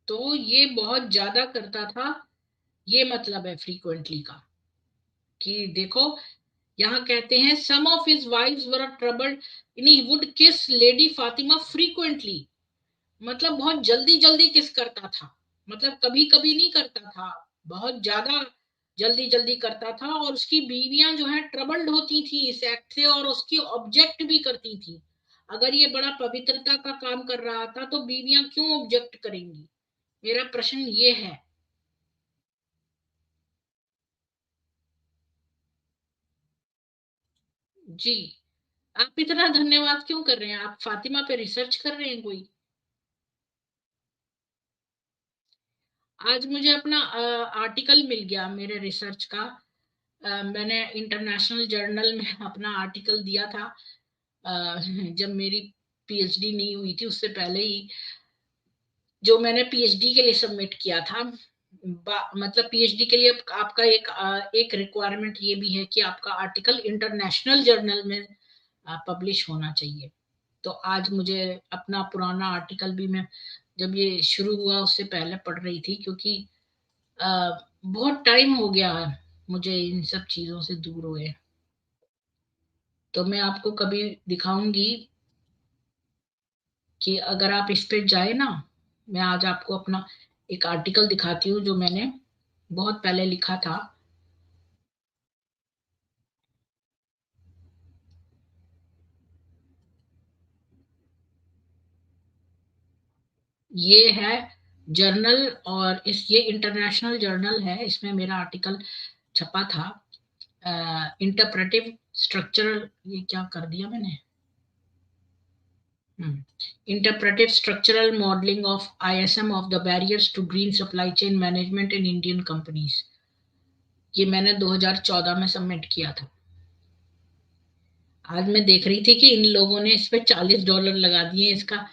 तो ये बहुत ज्यादा करता था, ये मतलब है फ्रीक्वेंटली का। कि देखो, यहाँ कहते हैं some of his wives were troubled in he would kiss lady Fatima frequently. मतलब बहुत जल्दी जल्दी किस करता था, मतलब कभी कभी नहीं करता था, बहुत ज्यादा जल्दी जल्दी करता था। और उसकी बीवियां जो है ट्रबल्ड होती थी इस एक्ट से, और उसकी ऑब्जेक्ट भी करती थी। अगर ये बड़ा पवित्रता का काम कर रहा था तो बीवियां क्यों ऑब्जेक्ट करेंगी? मेरा प्रश्न ये है। जी, आप इतना धन्यवाद क्यों कर रहे हैं? आप फातिमा पे रिसर्च कर रहे हैं कोई? आज मुझे अपना आर्टिकल मिल गया मेरे रिसर्च का। मैंने इंटरनेशनल जर्नल में अपना आर्टिकल दिया था। जब मेरी पीएचडी नहीं हुई थी उससे पहले ही, जो मैंने पीएचडी के लिए सबमिट किया था। मतलब पीएचडी के लिए आपका एक रिक्वायरमेंट ये भी है कि आपका आर्टिकल इंटरनेशनल जर्नल में पब्लिश होना चाहिए। तो आज मुझे अपना पुराना आर्टिकल भी, मैं जब ये शुरू हुआ उससे पहले पढ़ रही थी, क्योंकि बहुत टाइम हो गया है मुझे इन सब चीजों से दूर हुए। तो मैं आपको कभी दिखाऊंगी कि अगर आप इस पे जाए ना, मैं आज आपको अपना एक आर्टिकल दिखाती हूँ जो मैंने बहुत पहले लिखा था। ये है जर्नल, और ये इंटरनेशनल जर्नल है, इसमें मेरा आर्टिकल छपा था। इंटरप्रेटिव स्ट्रक्चरल, ये क्या कर दिया मैंने, interpretive structural modelling of ISM of the barriers to green supply chain management in Indian companies. ये मैंने 2014 में सबमिट किया था। आज मैं देख रही थी कि इन लोगों ने इस पे $40 लगा दिए इसका,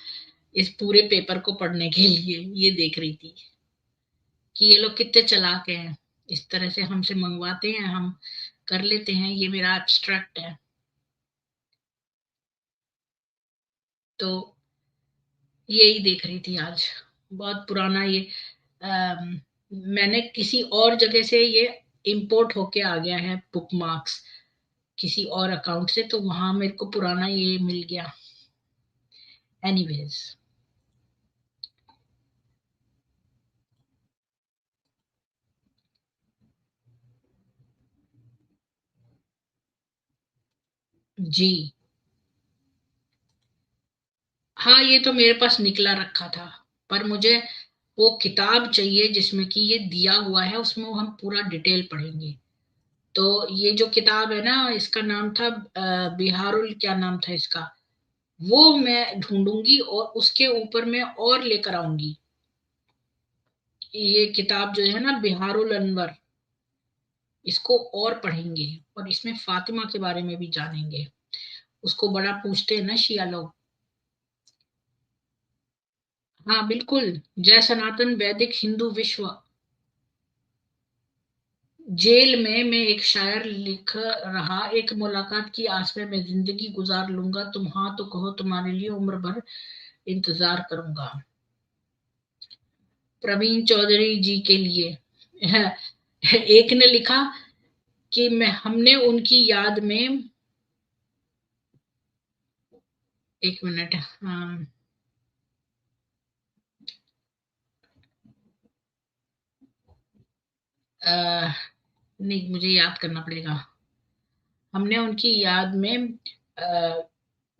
इस पूरे पेपर को पढ़ने के लिए। ये देख रही थी कि ये लोग कितने चालाक हैं, इस तरह से हमसे मंगवाते हैं, हम कर लेते हैं। ये मेरा एब्स्ट्रैक्ट है। तो यही देख रही थी आज, बहुत पुराना ये। मैंने किसी और जगह से ये इंपोर्ट होके आ गया है, बुक मार्क्स, किसी और अकाउंट से, तो वहां मेरे को पुराना ये मिल गया। एनीवेज। जी, हाँ, ये तो मेरे पास निकला रखा था, पर मुझे वो किताब चाहिए जिसमें कि ये दिया हुआ है, उसमें वो हम पूरा डिटेल पढ़ेंगे। तो ये जो किताब है ना, इसका नाम था बिहारुल, क्या नाम था इसका, वो मैं ढूंढूंगी और उसके ऊपर मैं और लेकर आऊंगी। ये किताब जो है ना, बिहारुल अनवर, इसको और पढ़ेंगे, और इसमें फातिमा के बारे में भी जानेंगे। उसको बड़ा पूछते हैं ना शिया लोग। हाँ बिल्कुल। जय सनातन वैदिक हिंदू विश्व। जेल में मैं एक शायर लिख रहा, एक मुलाकात की आस में मैं जिंदगी गुजार लूंगा, तुम हाँ तो कहो, तुम्हारे लिए उम्र भर इंतजार करूंगा। प्रवीण चौधरी जी के लिए। एक ने लिखा कि मैं हमने उनकी याद में, एक मिनट, हाँ, नहीं मुझे याद करना पड़ेगा। हमने उनकी याद में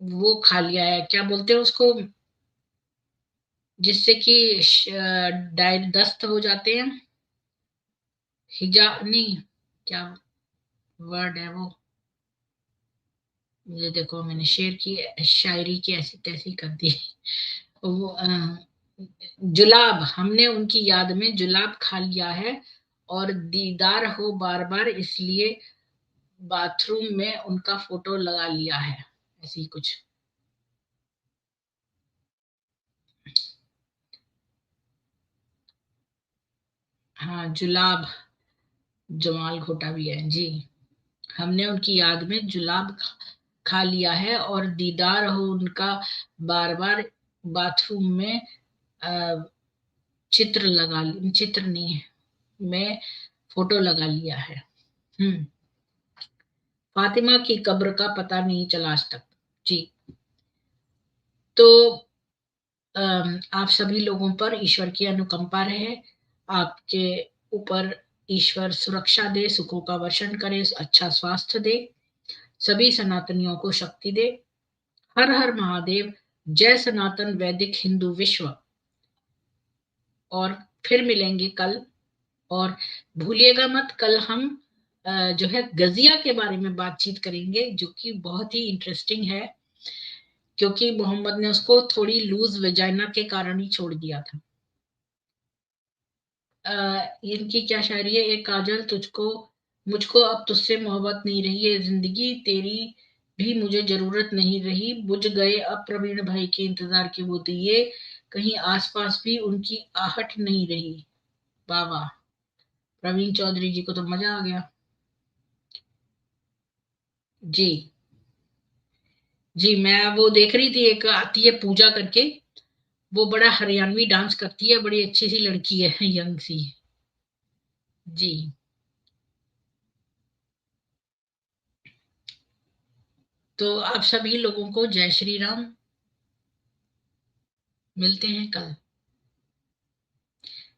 वो खा लिया है, क्या बोलते हैं उसको, जिससे कि डायट दस्त हो जाते हैं, हिजा नहीं, क्या वर्ड है वो, ये देखो मैंने शेर की शायरी की ऐसी तैसी कर दी। वो जुलाब, हमने उनकी याद में जुलाब खा लिया है, और दीदार हो बार बार इसलिए बाथरूम में उनका फोटो लगा लिया है, ऐसी कुछ। हाँ जुलाब, जमाल घोटा भी है जी। हमने उनकी याद में जुलाब खा लिया है, और दीदार हो उनका बार बार बाथरूम में चित्र नहीं है, मैं फोटो लगा लिया है। हम्म। फातिमा की कब्र का पता नहीं चला आज तक जी। तो आप सभी लोगों पर ईश्वर की अनुकंपा रहे, आपके ऊपर ईश्वर सुरक्षा दे, सुखों का वर्षण करे, अच्छा स्वास्थ्य दे, सभी सनातनियों को शक्ति दे। हर हर महादेव। जय सनातन वैदिक हिंदू विश्व। और फिर मिलेंगे कल। और भूलिएगा मत, कल हम जो है गजिया के बारे में बातचीत करेंगे, जो कि बहुत ही इंटरेस्टिंग है, क्योंकि मोहम्मद ने उसको थोड़ी लूज वेजाइना के कारण ही छोड़ दिया था। इनकी क्या शायरी है, एक काजल तुझको, मुझको अब तुझसे मोहब्बत नहीं रही है, जिंदगी तेरी भी मुझे जरूरत नहीं रही, बुझ गए अब प्रवीण भाई के इंतजार के वो दिए, कहीं आसपास भी उनकी आहट नहीं रही। वाह वाह, प्रवीण चौधरी जी को तो मजा आ गया जी। जी मैं वो देख रही थी, एक आती है पूजा करके, वो बड़ा हरियाणवी डांस करती है, बड़ी अच्छी सी लड़की है, यंग सी। जी। तो आप सभी लोगों को जय श्री राम। मिलते हैं कल।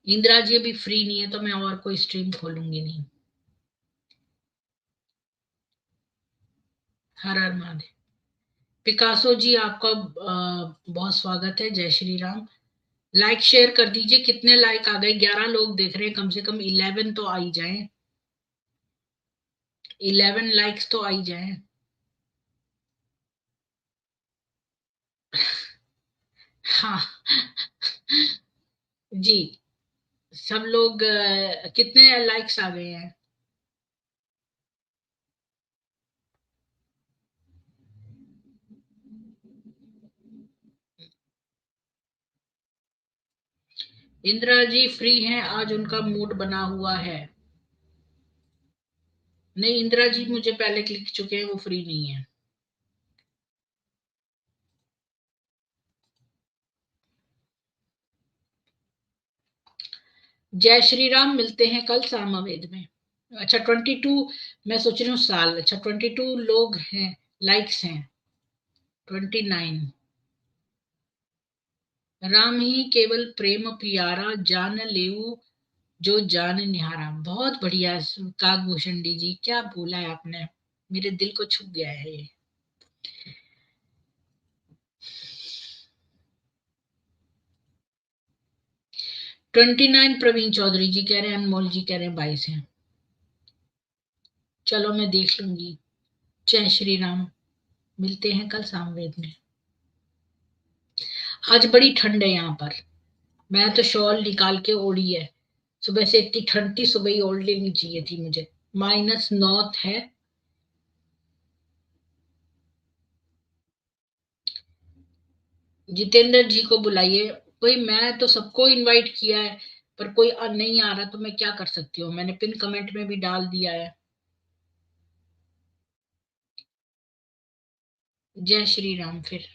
इंदिरा जी अभी फ्री नहीं है, तो मैं और कोई स्ट्रीम खोलूंगी नहीं। हर हर महादेव। पिकासो जी आपका बहुत स्वागत है, जय श्री राम। लाइक शेयर कर दीजिए, कितने लाइक आ गए, 11 लोग देख रहे हैं, कम से कम 11 तो आई जाएं, 11 लाइक्स तो आई जाएं। हाँ जी। सब लोग कितने लाइक्स आ गए हैं। इंदिरा जी फ्री हैं, आज उनका मूड बना हुआ है। नहीं, इंदिरा जी मुझे पहले लिख चुके हैं, वो फ्री नहीं है। जय श्री राम। मिलते हैं कल सामवेद में। अच्छा 22, मैं सोच रही हूँ साल, अच्छा 22 लोग हैं, लाइक्स हैं 29। राम ही केवल प्रेम पियारा, जान लेऊ जो जान निहारा। बहुत बढ़िया काकभूषण जी, क्या बोला है आपने, मेरे दिल को छू गया है ये। 29 प्रवीण चौधरी जी कह रहे हैं, अनमोल जी कह रहे हैं 22 हैं। चलो मैं देख लूंगी। जय श्री राम। मिलते हैं कल सामवेद में। आज बड़ी ठंड है यहाँ पर, मैं तो शॉल निकाल के ओढ़ी है, सुबह से इतनी ठंड थी, सुबह ही ओढ़ लेनी चाहिए थी मुझे। -9 है। जितेंद्र जी को बुलाइए। भाई मैं तो सबको इनवाइट किया है, पर कोई नहीं आ रहा, तो मैं क्या कर सकती हूँ, मैंने पिन कमेंट में भी डाल दिया है। जय श्री राम फिर।